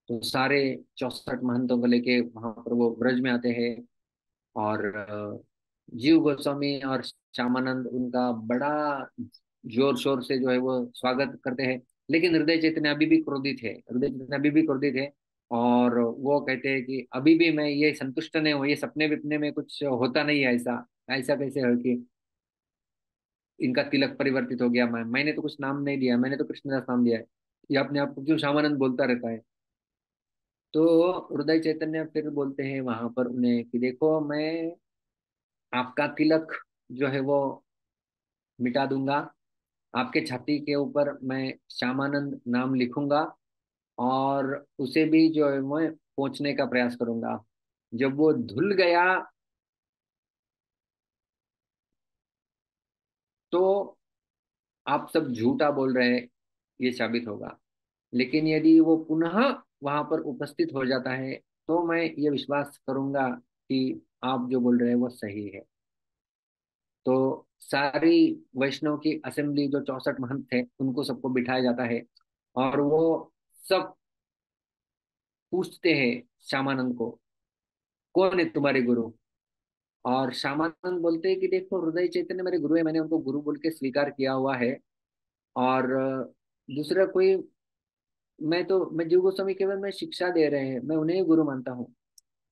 Speaker 2: तो सारे 64 महंतों को लेके वहां पर वो ब्रज में आते हैं। और जीव गोस्वामी और श्यामानंद उनका बड़ा जोर शोर से जो है वो स्वागत करते हैं। लेकिन हृदय चैतन्य अभी भी क्रोधित है, हृदय चैतन्य अभी भी क्रोधित है। और वो कहते हैं कि अभी भी मैं ये संतुष्ट नहीं हूँ, ये सपने विपने में कुछ होता नहीं है ऐसा। ऐसा कैसे है कि इनका तिलक परिवर्तित हो गया? मैंने तो कुछ नाम नहीं दिया, मैंने तो कृष्णदास नाम दिया है। ये अपने आप को क्यों श्यामानंद बोलता रहता है? तो हृदय चैतन्य फिर बोलते हैं वहां पर उन्हें कि देखो, मैं आपका तिलक जो है वो मिटा दूंगा। आपके छाती के ऊपर मैं श्यामानंद नाम लिखूंगा, और उसे भी जो है मैं पहुंचने का प्रयास करूंगा। जब वो धुल गया तो आप सब झूठा बोल रहे हैं, ये साबित होगा। लेकिन यदि वो पुनः वहां पर उपस्थित हो जाता है, तो मैं ये विश्वास करूंगा कि आप जो बोल रहे हैं वो सही है। तो सारी वैष्णव की असेंबली जो 64 महंत थे उनको सबको बिठाया जाता है, और वो सब पूछते हैं श्यामानंद को, कौन है तुम्हारे गुरु? और श्यामानंद बोलते हैं कि देखो, हृदय चैतन्य मेरे गुरु है, मैंने उनको गुरु बोल के स्वीकार किया हुआ है। और दूसरा कोई, मैं जीव गोस्वामी केवल मैं शिक्षा दे रहे हैं, मैं उन्हें ही गुरु मानता हूँ।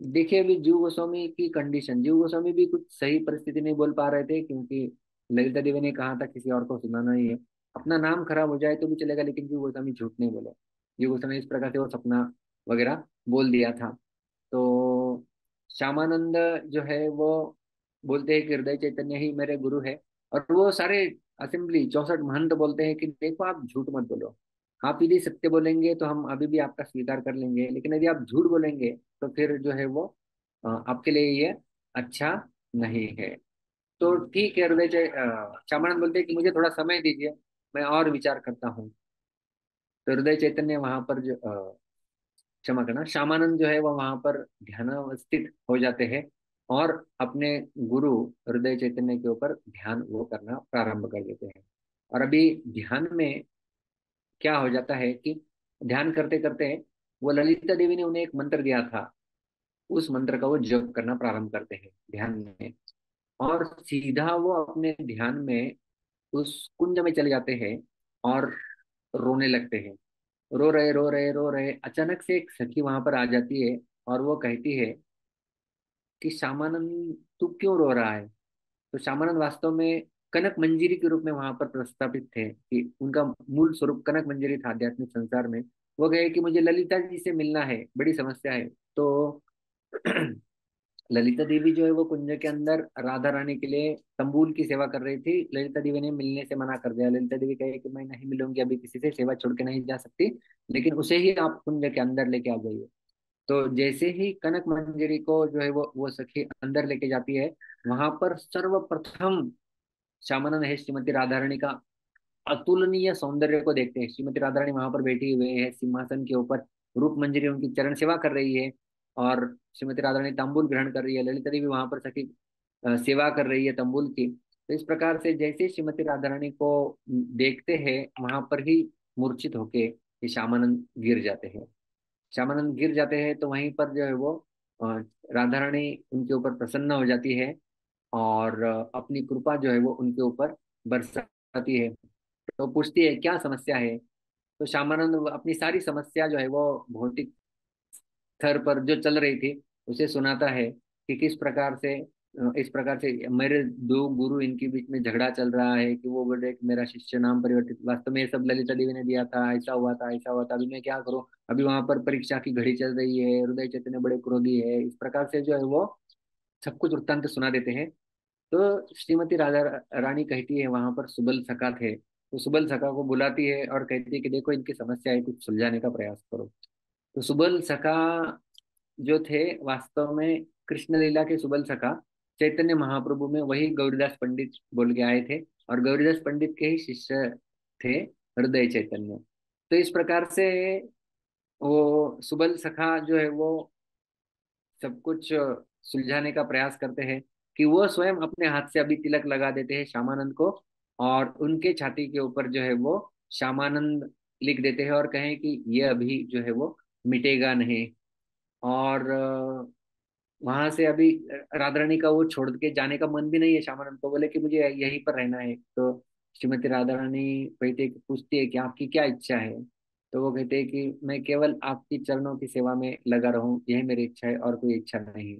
Speaker 2: देखिए अभी जीव गोस्वामी की कंडीशन, जीव गोस्वामी भी कुछ सही परिस्थिति नहीं बोल पा रहे थे, क्योंकि ललिता देवी ने कहा था किसी और को सुनाना ही है। अपना नाम खराब हो जाए तो भी चलेगा, लेकिन जीव गोस्वामी झूठ नहीं बोले। जीव गोस्वामी इस प्रकार से वो सपना वगैरह बोल दिया था। तो श्यामानंद जो है वो बोलते हैं कि हृदय चैतन्य ही मेरे गुरु है। और वो सारे असेंबली 64 महंत बोलते हैं कि देखो, आप झूठ मत बोलो। आप यदि सत्य बोलेंगे तो हम अभी भी आपका स्वीकार कर लेंगे, लेकिन यदि आप झूठ बोलेंगे तो फिर जो है वो आपके लिए ये अच्छा नहीं है। तो ठीक है, श्यामानंद बोलते हैं कि मुझे थोड़ा समय दीजिए, मैं और विचार करता हूँ। तो हृदय चैतन्य वहां पर जो क्षमा करना, श्यामानंद जो है वो वहां पर ध्यानावस्थित हो जाते हैं, और अपने गुरु हृदय चैतन्य के ऊपर ध्यान वो करना प्रारंभ कर देते हैं। और अभी ध्यान में क्या हो जाता है कि ध्यान करते करते वो ललिता देवी ने उन्हें एक मंत्र दिया था, उस मंत्र का वो जप करना प्रारंभ करते हैं ध्यान में। और सीधा वो अपने ध्यान में उस कुंज में चले जाते हैं और रोने लगते हैं। रो रहे अचानक से एक सखी वहां पर आ जाती है, और वो कहती है कि श्यामानंद, तू क्यों रो रहा है? तो श्यामानंद वास्तव में कनक मंजरी के रूप में वहां पर प्रस्थापित थे, कि उनका मूल स्वरूप कनक मंजरी था आध्यात्मिक संसार में। वो कहे कि मुझे ललिता जी से मिलना है, बड़ी समस्या है। तो ललिता देवी जो है वो कुंज के अंदर राधा रानी के लिए तंबूल की सेवा कर रही थी। ललिता देवी ने मिलने से मना कर दिया। ललिता देवी कहे कि मैं नहीं मिलूंगी अभी किसी से, सेवा छोड़ के नहीं जा सकती, लेकिन उसे ही आप कुंज के अंदर लेके आ जाइए। तो जैसे ही कनक मंजरी को जो है वो सखी अंदर लेके जाती है, वहां पर सर्वप्रथम श्यामानंद है श्रीमती राधा रानी का अतुलनीय सौंदर्य को देखते हैं। श्रीमती राधा रानी वहां पर बैठी हुए है सिंहासन के ऊपर, रूप मंजरी उनकी चरण सेवा कर रही है, और श्रीमती राधा रानी तांबुल ग्रहण कर रही है। ललिता देवी वहां पर सखी सेवा कर रही है तंबुल की। तो इस प्रकार से जैसे श्रीमती राधा रानी को देखते हैं, वहां पर ही मूर्छित होके ये श्यामानंद गिर जाते हैं। श्यामानंद गिर जाते हैं तो वहीं पर जो है वो अ, राधा रानी उनके ऊपर प्रसन्न हो जाती है, और अपनी कृपा जो है वो उनके ऊपर बरसाती है। तो पूछती है क्या समस्या है। तो श्यामानंद अपनी सारी समस्या जो है वो भौतिक स्तर पर जो चल रही थी उसे सुनाता है, कि किस प्रकार से इस प्रकार से मेरे दो गुरु इनके बीच में झगड़ा चल रहा है, कि वो बोले कि मेरा शिष्य नाम परिवर्तित, वास्तव में ये सब ललिता देवी ने दिया था, ऐसा हुआ था ऐसा हुआ था, अभी मैं क्या करूं। अभी वहां पर परीक्षा की घड़ी चल रही है, हृदय चैतन्य बड़े क्रोधी है। इस प्रकार से जो है वो सब कुछ वृत्तांत सुना देते हैं। तो श्रीमती राधा रानी कहती है वहां पर सुबल सखा थे, तो सुबल सखा को बुलाती है और कहती है कि देखो इनकी समस्या है, कुछ सुलझाने का प्रयास करो। तो सुबल सखा जो थे वास्तव में कृष्ण लीला के सुबल सखा चैतन्य महाप्रभु में वही गौरीदास पंडित बोल के आए थे, और गौरीदास पंडित के ही शिष्य थे हृदय चैतन्य। तो इस प्रकार से वो सुबल सखा जो है वो सब कुछ सुलझाने का प्रयास करते हैं, कि वो स्वयं अपने हाथ से अभी तिलक लगा देते हैं श्यामानंद को, और उनके छाती के ऊपर जो है वो श्यामानंद लिख देते हैं, और कहें कि ये अभी जो है वो मिटेगा नहीं। और वहां से अभी राधा रानी का वो छोड़ के जाने का मन भी नहीं है श्यामानंद को, बोले कि मुझे यहीं पर रहना है। तो श्रीमती राधा रानी कहती है कि पूछती है कि आपकी क्या इच्छा है। तो वो कहते हैं कि मैं केवल आपकी चरणों की सेवा में लगा रहूं, यही मेरी इच्छा है, और कोई इच्छा नहीं है।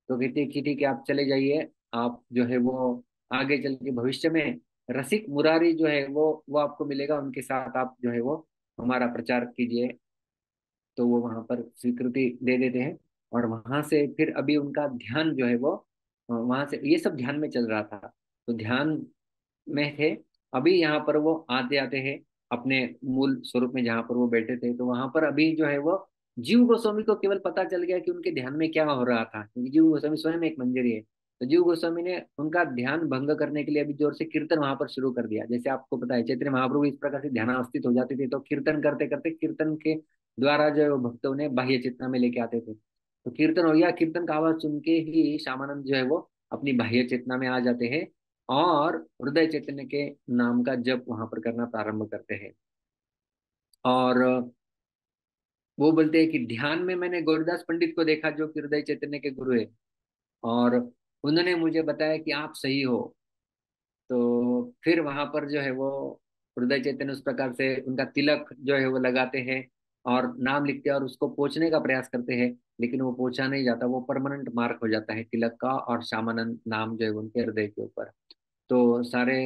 Speaker 2: तो कहती है कि ठीक है आप चले जाइए, आप जो है वो आगे चल के भविष्य में रसिक मुरारी जो है वो आपको मिलेगा, उनके साथ आप जो है वो हमारा प्रचार कीजिए। तो वो वहां पर स्वीकृति दे देते हैं, और वहां से फिर अभी उनका ध्यान जो है वो वहां से ये सब ध्यान में चल रहा था, तो ध्यान में थे। अभी यहाँ पर वो आते आते हैं अपने मूल स्वरूप में जहाँ पर वो बैठे थे, तो वहां पर अभी जो है वो जीव गोस्वामी को केवल पता चल गया कि उनके ध्यान में क्या हो रहा था, क्योंकि जीव गोस्वामी स्वयं एक मंजरी है। तो जीव गोस्वामी ने उनका ध्यान भंग करने के लिए अभी जोर से कीर्तन वहां पर शुरू कर दिया। जैसे आपको पता है चैतन्य महाप्रभु इस प्रकार से ध्यानावस्थित हो जाते थे, तो कीर्तन करते करते कीर्तन के द्वारा जो है वो भक्तों ने बाह्य चेतना में लेके आते थे। तो कीर्तन हो गया, कीर्तन का आवाज सुन के ही श्यामानंद जो है वो अपनी बाह्य चेतना में आ जाते हैं, और हृदय चैतन्य के नाम का जप वहां पर करना प्रारंभ करते हैं। और वो बोलते हैं कि ध्यान में मैंने गौरदास पंडित को देखा जो कि हृदय चैतन्य के गुरु है, और उन्होंने मुझे बताया कि आप सही हो। तो फिर वहां पर जो है वो हृदय चैतन्य उस प्रकार से उनका तिलक जो है वो लगाते हैं, और नाम लिखते हैं, और उसको पोंछने का प्रयास करते हैं, लेकिन वो पोंछा नहीं जाता, वो परमानेंट मार्क हो जाता है तिलक का, और श्यामानंद नाम जो है उनके हृदय के ऊपर। तो सारे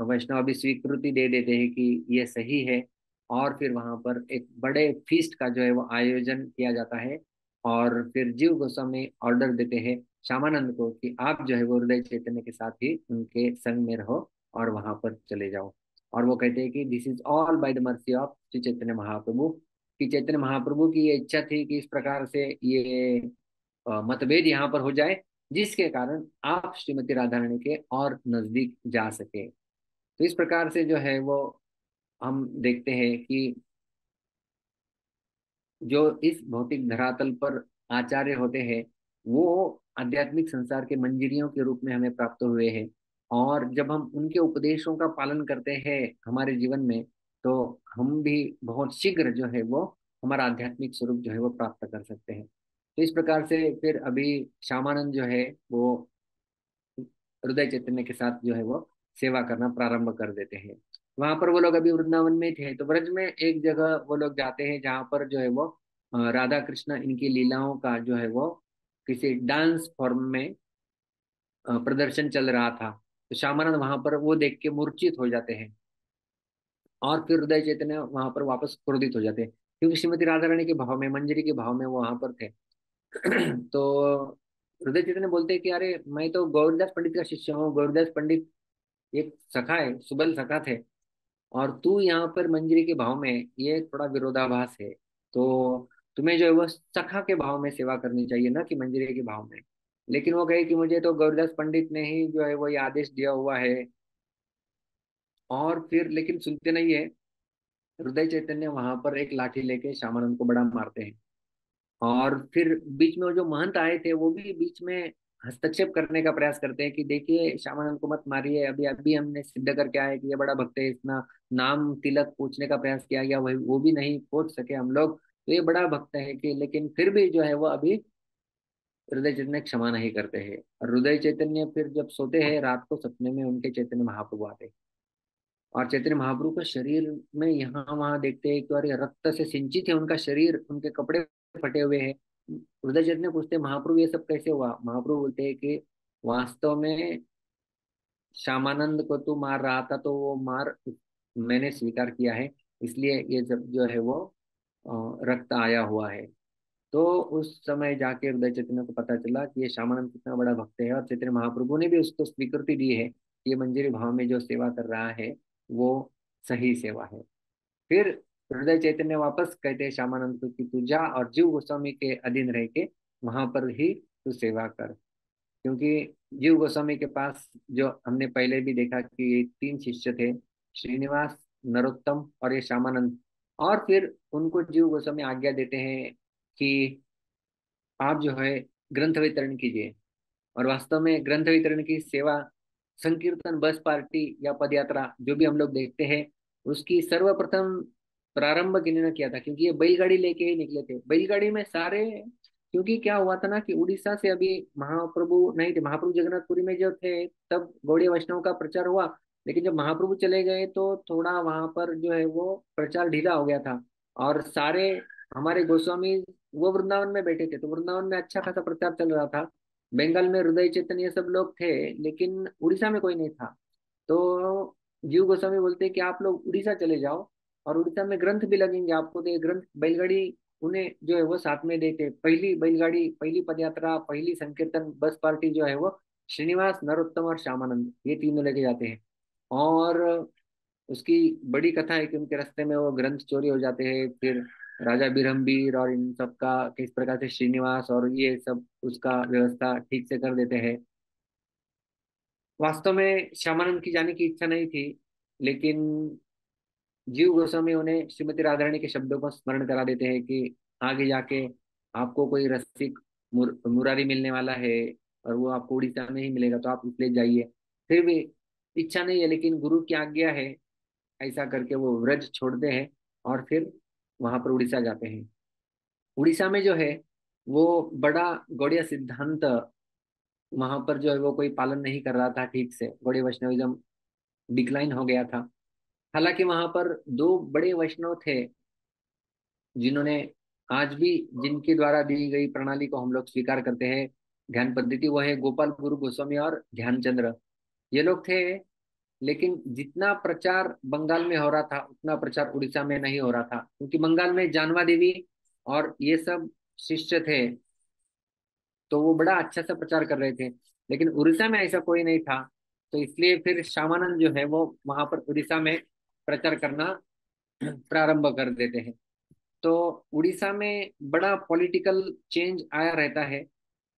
Speaker 2: वैष्णव अभी स्वीकृति दे देते हैं कि ये सही है, और फिर वहां पर एक बड़े फीस्ट का जो है वो आयोजन किया जाता है। और फिर जीव गोस्वामी ऑर्डर देते हैं श्यामानंद को कि आप जो है वो हृदय चैतन्य के साथ ही उनके संग में रहो, और वहां पर चले जाओ। और वो कहते हैं कि this is all by the mercy of Shri Chaitanya Mahaprabhu, कि चैतन्य महाप्रभु की ये इच्छा थी कि इस प्रकार से ये मतभेद यहाँ पर हो जाए, जिसके कारण आप श्रीमती राधा रानी के और नजदीक जा सके। तो इस प्रकार से जो है वो हम देखते हैं कि जो इस भौतिक धरातल पर आचार्य होते हैं, वो आध्यात्मिक संसार के मंजिरियों के रूप में हमें प्राप्त हुए हैं। और जब हम उनके उपदेशों का पालन करते हैं हमारे जीवन में, तो हम भी बहुत शीघ्र जो है वो हमारा आध्यात्मिक स्वरूप जो है वो प्राप्त कर सकते हैं। तो इस प्रकार से फिर अभी श्यामानंद जो है वो हृदय चैतन्य के साथ जो है वो सेवा करना प्रारंभ कर देते हैं। वहां पर वो लोग अभी वृंदावन में थे, तो ब्रज में एक जगह वो लोग जाते हैं जहाँ पर जो है वो राधा कृष्ण इनकी लीलाओं का जो है वो किसी डांस फॉर्म में प्रदर्शन चल रहा था। तो श्यामानंद वहां पर वो देख के मूर्छित हो जाते हैं, और फिर हृदय चैतन्य वहां पर वापस क्रोधित हो जाते हैं, क्योंकि श्रीमती राधा रानी के भाव में, मंजरी के भाव में वो वहां पर थे। तो हृदय चैतन्य बोलते हैं कि अरे मैं तो गौरदास पंडित का शिष्य हूँ, गौरदास पंडित एक सखा है, सुबल सखा थे, और तू यहाँ पर मंजरी के भाव में, ये थोड़ा विरोधाभास है। तो तुम्हें जो है वो सखा के भाव में सेवा करनी चाहिए, ना कि मंजरी के भाव में। लेकिन वो कहे कि मुझे तो गौरदास पंडित ने ही जो है वो ये आदेश दिया हुआ है। और फिर लेकिन सुनते नहीं है। हृदय चैतन्य वहां पर एक लाठी लेके श्यामानंद को बड़ा मारते हैं। और फिर बीच में वो जो महंत आए थे वो भी बीच में हस्तक्षेप करने का प्रयास करते हैं कि देखिए श्यामानंद को मत मारिए, अभी अभी हमने सिद्ध करके आए कि ये बड़ा भक्त है, इतना नाम तिलक पूछने का प्रयास किया गया, वही वो भी नहीं पूछ सके हम लोग, तो ये बड़ा भक्त है कि, लेकिन फिर भी जो है वो अभी हृदय चैतन्य क्षमा नहीं करते हैं। और हृदय चैतन्य फिर जब सोते हैं रात को, सपने में उनके चैतन्य महाप्रभु आते हैं, और चैतन्य महाप्रभु का शरीर में यहाँ वहां देखते हैं कि अरे रक्त से सिंचित है उनका शरीर, उनके कपड़े फटे हुए हैं। हृदय चैतन्य पूछते हैं महाप्रभु ये सब कैसे हुआ। महाप्रभु बोलते हैं कि वास्तव में श्यामानंद को तू मार रहा था, तो वो मार मैंने स्वीकार किया है, इसलिए ये जब जो है वो रक्त आया हुआ है। तो उस समय जाके हृदय चैतन्य को पता चला कि ये श्यामानंद कितना बड़ा भक्त है, और चैतन्य महाप्रभु ने भी उसको स्वीकृति दी है कि ये मंजरी भाव में जो सेवा कर रहा है वो सही सेवा है। फिर हृदय चैतन्य वापस कहते हैं श्यामानंद को कि तू जा और जीव गोस्वामी के अधीन रह के वहां पर ही तू सेवा कर। क्योंकि जीव गोस्वामी के पास, जो हमने पहले भी देखा कि तीन शिष्य थे, श्रीनिवास, नरोत्तम और ये श्यामानंद। और फिर उनको जीव गोस्वामी आज्ञा देते हैं कि आप जो है ग्रंथ वितरण कीजिए। और वास्तव में ग्रंथ वितरण की सेवा, संकीर्तन, बस पार्टी या पद यात्रा जो भी हम लोग देखते हैं, उसकी सर्वप्रथम प्रारंभ किन्हीं ने किया था, क्योंकि ये बैलगाड़ी लेके ही निकले थे। बैलगाड़ी में सारे, क्योंकि क्या हुआ था ना कि उड़ीसा से अभी महाप्रभु नहीं थे, महाप्रभु जगन्नाथपुरी में जो थे तब गौड़ीय वैष्णव का प्रचार हुआ। लेकिन जब महाप्रभु चले गए तो थोड़ा वहां पर जो है वो प्रचार ढीला हो गया था। और सारे हमारे गोस्वामी वो वृंदावन में बैठे थे, तो वृंदावन में अच्छा खासा प्रचार चल रहा था। बंगाल में हृदय चैतन्य ये सब लोग थे, लेकिन उड़ीसा में कोई नहीं था। तो जीव गोस्वामी बोलते हैं कि आप लोग उड़ीसा चले जाओ, और उड़ीसा में ग्रंथ भी लगेंगे आपको, तो ये ग्रंथ बैलगाड़ी उन्हें जो है वो साथ में देते। पहली बैलगाड़ी, पहली पदयात्रा, पहली संकीर्तन बस पार्टी जो है वो श्रीनिवास, नरोत्तम और श्यामानंद ये तीनों लेके जाते हैं। और उसकी बड़ी कथा है कि उनके रास्ते में वो ग्रंथ चोरी हो जाते हैं। फिर राजा बिरहमबीर और इन सब का किस प्रकार से श्रीनिवास और ये सब उसका व्यवस्था ठीक से कर देते हैं। वास्तव में श्यामानंद की जाने की इच्छा नहीं थी, लेकिन जीव गोस्वामी उन्हें श्रीमती राधारानी के शब्दों को स्मरण करा देते हैं कि आगे जाके आपको कोई रसिक मुरारी मिलने वाला है, और वो आपको उड़ीसा में ही मिलेगा, तो आप इसलिए जाइए। फिर भी इच्छा नहीं है, लेकिन गुरु की आज्ञा है, ऐसा करके वो व्रज छोड़ते हैं और फिर वहां पर उड़ीसा जाते हैं। उड़ीसा में जो है वो बड़ा गौड़ीय सिद्धांत वहां पर जो है वो कोई पालन नहीं कर रहा था ठीक से, गौड़ीय वैष्णविज्म डिक्लाइन हो गया था। हालांकि वहां पर दो बड़े वैष्णव थे जिन्होंने आज भी, जिनके द्वारा दी गई प्रणाली को हम लोग स्वीकार करते हैं, ध्यान पद्धति, वो है गोपाल गुरु गोस्वामी और ध्यानचंद्र। ये लोग थे, लेकिन जितना प्रचार बंगाल में हो रहा था उतना प्रचार उड़ीसा में नहीं हो रहा था, क्योंकि बंगाल में जानवा देवी और ये सब शिष्य थे, तो वो बड़ा अच्छा सा प्रचार कर रहे थे। लेकिन उड़ीसा में ऐसा कोई नहीं था, तो इसलिए फिर श्यामानंद जो है वो वहां पर उड़ीसा में प्रचार करना प्रारंभ कर देते हैं। तो उड़ीसा में बड़ा पॉलिटिकल चेंज आया रहता है।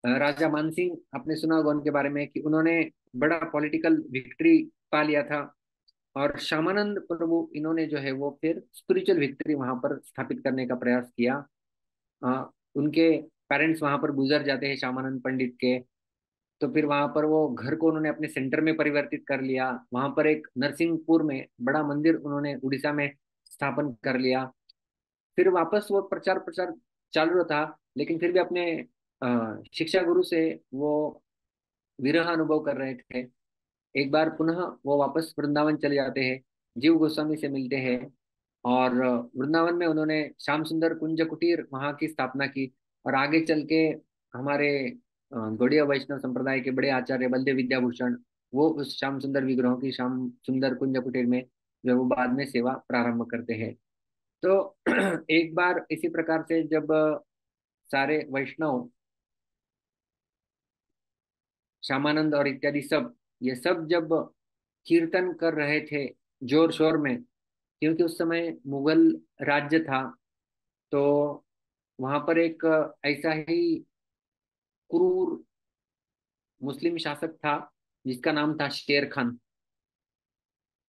Speaker 2: राजा मानसिंह, आपने सुना होगा उनके बारे में कि उन्होंने बड़ा पॉलिटिकल विक्ट्री पा लिया था। और श्यामानंद प्रभु इन्होंने जो है वो फिर स्पिरिचुअल विक्ट्री वहां पर स्थापित करने का प्रयास किया। उनके पेरेंट्स वहां पर गुजर जाते हैं श्यामानंद पंडित के। तो फिर वहां पर वो घर को उन्होंने अपने सेंटर में परिवर्तित कर लिया। वहां पर एक नरसिंहपुर में बड़ा मंदिर उन्होंने उड़ीसा में स्थापन कर लिया। फिर वापस वो प्रचार प्रचार चालू था, लेकिन फिर भी अपने शिक्षा गुरु से वो विरह अनुभव कर रहे थे। एक बार पुनः वो वापस वृंदावन चले जाते हैं, जीव गोस्वामी से मिलते हैं। और वृंदावन में उन्होंने श्याम सुंदर कुंज कुटीर वहां की स्थापना की। और आगे चल के हमारे गौड़ीय वैष्णव संप्रदाय के बड़े आचार्य बलदेव विद्याभूषण, वो उस श्याम सुंदर विग्रहों की श्याम सुंदर कुंज कुटीर में जो है वो बाद में सेवा प्रारंभ करते हैं। तो एक बार इसी प्रकार से जब सारे वैष्णव श्यामानंद और इत्यादि सब, ये सब जब कीर्तन कर रहे थे जोर शोर में, क्योंकि उस समय मुगल राज्य था, तो वहां पर एक ऐसा ही क्रूर मुस्लिम शासक था जिसका नाम था शेर खान।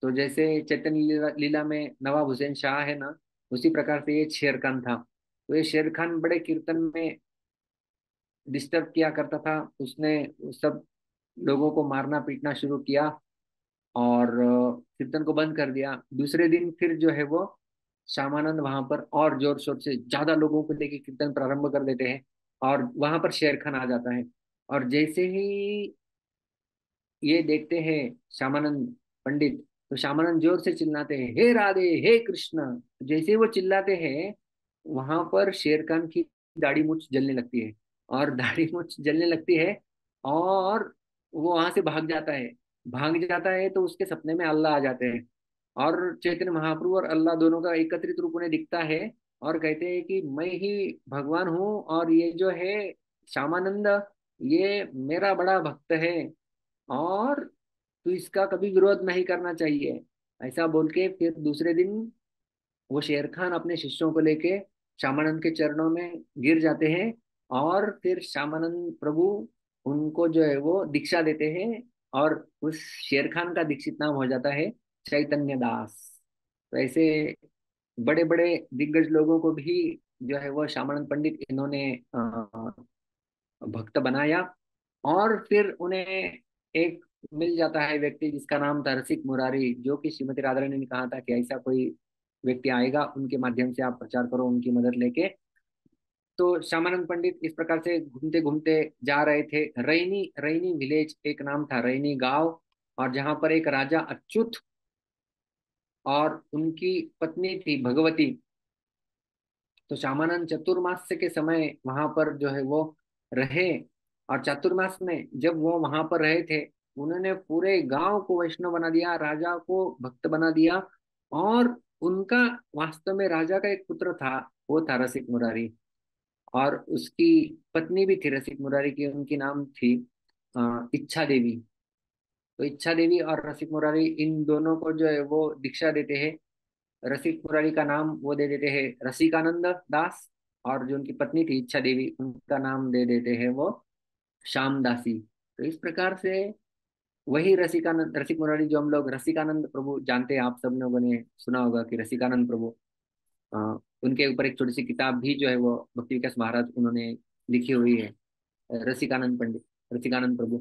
Speaker 2: तो जैसे चैतन्य लीला में नवाब हुसैन शाह है ना, उसी प्रकार से ये शेर खान था। तो ये शेर खान बड़े कीर्तन में डिस्टर्ब किया करता था। उसने सब लोगों को मारना पीटना शुरू किया और कीर्तन को बंद कर दिया। दूसरे दिन फिर जो है वो श्यामानंद वहां पर और जोर शोर से ज्यादा लोगों को लेके कीर्तन प्रारंभ कर देते हैं, और वहां पर शेर खान आ जाता है। और जैसे ही ये देखते हैं श्यामानंद पंडित, तो श्यामानंद जोर से चिल्लाते हैं, हे राधे हे कृष्ण। जैसे ही वो चिल्लाते हैं, वहां पर शेर खान की दाढ़ी मूछ जलने लगती है, और दाढ़ी मूछ जलने लगती है, और वो वहां से भाग जाता है। भाग जाता है तो उसके सपने में अल्लाह आ जाते हैं, और चैतन्य महाप्रभु और अल्लाह दोनों का एकत्रित रूप उन्हें दिखता है, और कहते हैं कि मैं ही भगवान हूँ, और ये जो है श्यामानंद, ये मेरा बड़ा भक्त है, और तू इसका कभी विरोध नहीं करना चाहिए। ऐसा बोल के फिर दूसरे दिन वो शेर खान अपने शिष्यों को लेके श्यामानंद के चरणों में गिर जाते हैं, और फिर श्यामानंद प्रभु उनको जो है वो दीक्षा देते हैं, और उस शेर खान का दीक्षित नाम हो जाता है चैतन्य दास। तो ऐसे बड़े बड़े दिग्गज लोगों को भी जो है वो श्यामानंद पंडित इन्होंने भक्त बनाया। और फिर उन्हें एक मिल जाता है व्यक्ति जिसका नाम था रसिक मुरारी, जो कि श्रीमती राधा रानी ने कहा था कि ऐसा कोई व्यक्ति आएगा, उनके माध्यम से आप प्रचार करो, उनकी मदद लेके। तो श्यामानंद पंडित इस प्रकार से घूमते घूमते जा रहे थे। रैनी रैनी विलेज एक नाम था, रैनी गांव, और जहां पर एक राजा अच्युत और उनकी पत्नी थी भगवती। तो श्यामानंद चतुर्मास के समय वहां पर जो है वो रहे, और चातुर्मास में जब वो वहां पर रहे थे, उन्होंने पूरे गांव को वैष्णव बना दिया, राजा को भक्त बना दिया। और उनका वास्तव में राजा का एक पुत्र था, वो था रसिक मुरारी, और उसकी पत्नी भी थी रसिक मुरारी की, उनकी नाम थी इच्छा देवी। तो इच्छा देवी और रसिक मुरारी इन दोनों को जो है वो दीक्षा देते हैं। रसिक मुरारी का नाम वो दे देते हैं रसिकानंद दास, और जो उनकी पत्नी थी इच्छा देवी, उनका नाम दे देते हैं वो श्याम दासी। तो इस प्रकार से वही रसिकानंद रसिक मुरारी जो हम लोग रसिकानंद प्रभु जानते हैं, आप सब लोगों ने सुना होगा कि रसिकानंद प्रभु, अ, उनके ऊपर एक छोटी सी किताब भी जो है वो भक्ति विकास महाराज उन्होंने लिखी हुई है, रसिकानंद पंडित, रसिकानंद प्रभु।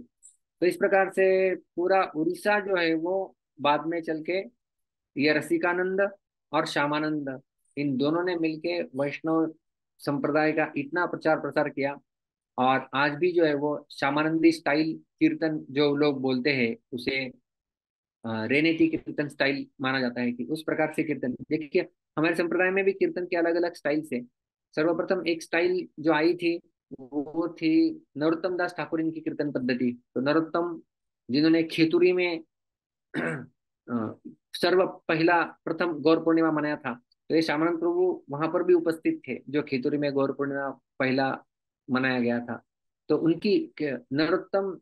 Speaker 2: तो इस प्रकार से पूरा उड़ीसा जो है वो बाद में चल के ये रसिकानंद और श्यामानंद, इन दोनों ने मिलके वैष्णव संप्रदाय का इतना प्रचार प्रसार किया। और आज भी जो है वो श्यामानंदी स्टाइल कीर्तन जो लोग बोलते हैं उसे रेनेती कीर्तन स्टाइल माना जाता है, कि उस प्रकार से कीर्तन देखिए। हमारे संप्रदाय में भी कीर्तन के अलग अलग स्टाइल से, सर्वप्रथम एक स्टाइल जो आई थी वो थी नरोत्तम दास ठाकुर इनकी कीर्तन पद्धति। तो नरोत्तम जिन्होंने खेतुरी में सर्व पहला प्रथम गौर पूर्णिमा मनाया था, तो ये श्यामानंद प्रभु वहां पर भी उपस्थित थे जो खेतुरी में गौर पूर्णिमा पहला मनाया गया था। तो उनकी नरोत्तम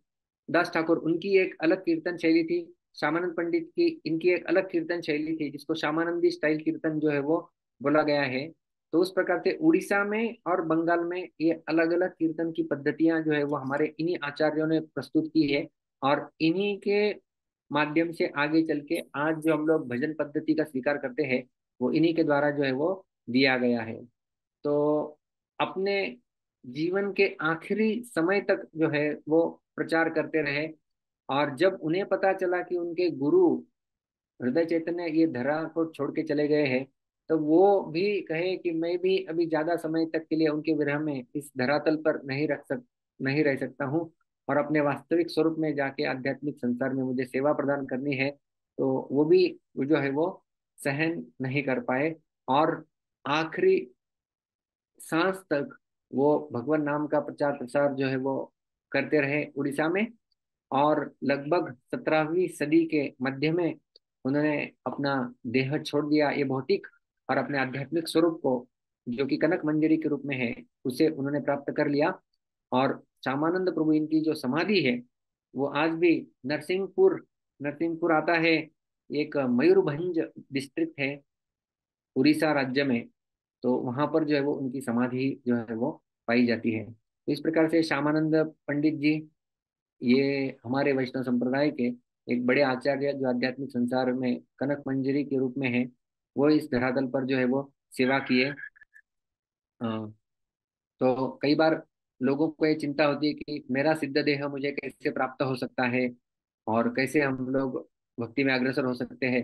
Speaker 2: दास ठाकुर उनकी एक अलग कीर्तन शैली थी, श्यामानंद पंडित की इनकी एक अलग कीर्तन शैली थी, जिसको श्यामानंदी स्टाइल कीर्तन जो है वो बोला गया है। तो उस प्रकार से उड़ीसा में और बंगाल में ये अलग अलग कीर्तन की पद्धतियां जो है वो हमारे इन्हीं आचार्यों ने प्रस्तुत की है, और इन्हीं के माध्यम से आगे चल के आज जो हम लोग भजन पद्धति का स्वीकार करते हैं, वो इन्हीं के द्वारा जो है वो दिया गया है। तो अपने जीवन के आखिरी समय तक जो है वो प्रचार करते रहे, और जब उन्हें पता चला कि उनके गुरु हृदय चैतन्य ये धरा को छोड़ के चले गए हैं, तो वो भी कहे कि मैं भी अभी ज्यादा समय तक के लिए उनके विरह में इस धरातल पर नहीं रह सकता हूँ, और अपने वास्तविक स्वरूप में जाके आध्यात्मिक संसार में मुझे सेवा प्रदान करनी है। तो वो भी वो जो है वो सहन नहीं कर पाए, और आखिरी सांस तक वो भगवान नाम का प्रचार प्रसार जो है वो करते रहे उड़ीसा में। और लगभग 17वीं सदी के मध्य में उन्होंने अपना देह छोड़ दिया, ये भौतिक, और अपने आध्यात्मिक स्वरूप को, जो कि कनक मंजरी के रूप में है, उसे उन्होंने प्राप्त कर लिया। और श्यामानंद प्रभु इनकी जो समाधि है वो आज भी नरसिंहपुर, नरसिंहपुर आता है, एक मयूरभंज डिस्ट्रिक्ट है उड़ीसा राज्य में, तो वहां पर जो है वो उनकी समाधि जो है वो पाई जाती है। तो इस प्रकार से श्यामानंद पंडित जी, ये हमारे वैष्णव संप्रदाय के एक बड़े आचार्य जो आध्यात्मिक संसार में कनक मंजरी के रूप में है, वो इस धरातल पर जो है वो सेवा किए। तो कई बार लोगों को ये चिंता होती है कि मेरा सिद्ध देह मुझे कैसे प्राप्त हो सकता है और कैसे हम लोग भक्ति में अग्रसर हो सकते हैं।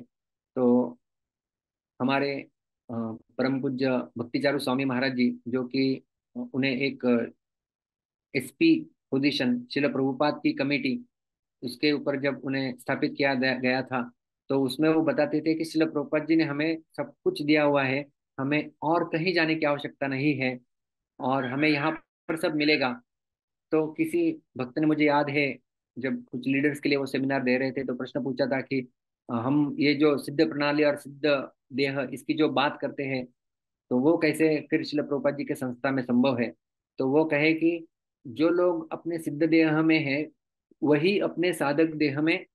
Speaker 2: तो हमारे परम पूज्य भक्तिचारू स्वामी महाराज जी, जो कि उन्हें एक एसपी पोजीशन, शिल प्रभुपाद की कमेटी, उसके ऊपर जब उन्हें स्थापित किया गया था, तो उसमें वो बताते थे कि शिल प्रभुपाद जी ने हमें सब कुछ दिया हुआ है, हमें और कहीं जाने की आवश्यकता नहीं है, और हमें यहाँ पर सब मिलेगा। तो किसी भक्त ने, मुझे याद है, जब कुछ लीडर्स के लिए वो सेमिनार दे रहे थे, तो प्रश्न पूछा था कि हम ये जो सिद्ध प्रणाली और सिद्ध देह, इसकी जो बात करते हैं, तो वो कैसे फिर शिल प्रभुपाद जी के संस्था में संभव है। तो वो कहे कि जो लोग अपने सिद्ध देह में है, वही अपने साधक देह में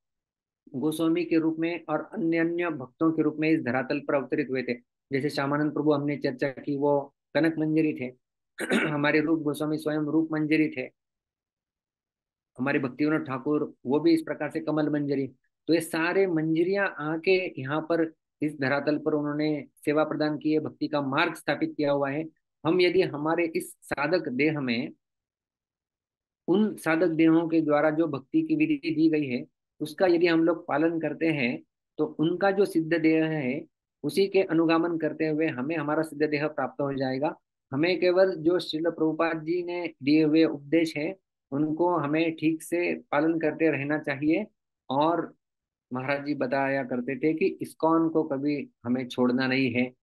Speaker 2: गोस्वामी के रूप में और अन्य अन्य भक्तों के रूप में इस धरातल पर अवतरित हुए थे। जैसे श्यामानंद प्रभु हमने चर्चा की, वो कनक मंजरी थे। हमारे रूप गोस्वामी स्वयं रूप मंजरी थे। हमारे भक्तिविनोद ठाकुर, वो भी इस प्रकार से कमल मंजरी। तो ये सारे मंजरियां आके यहाँ पर इस धरातल पर उन्होंने सेवा प्रदान की है, भक्ति का मार्ग स्थापित किया हुआ है। हम यदि हमारे इस साधक देह में, उन साधक देहों के द्वारा जो भक्ति की विधि दी गई है, उसका यदि हम लोग पालन करते हैं, तो उनका जो सिद्ध देह है, उसी के अनुगामन करते हुए हमें हमारा सिद्ध देह प्राप्त हो जाएगा। हमें केवल जो श्रील प्रभुपाद जी ने दिए हुए उपदेश है, उनको हमें ठीक से पालन करते रहना चाहिए। और महाराज जी बताया करते थे कि इस्कॉन को कभी हमें छोड़ना नहीं है।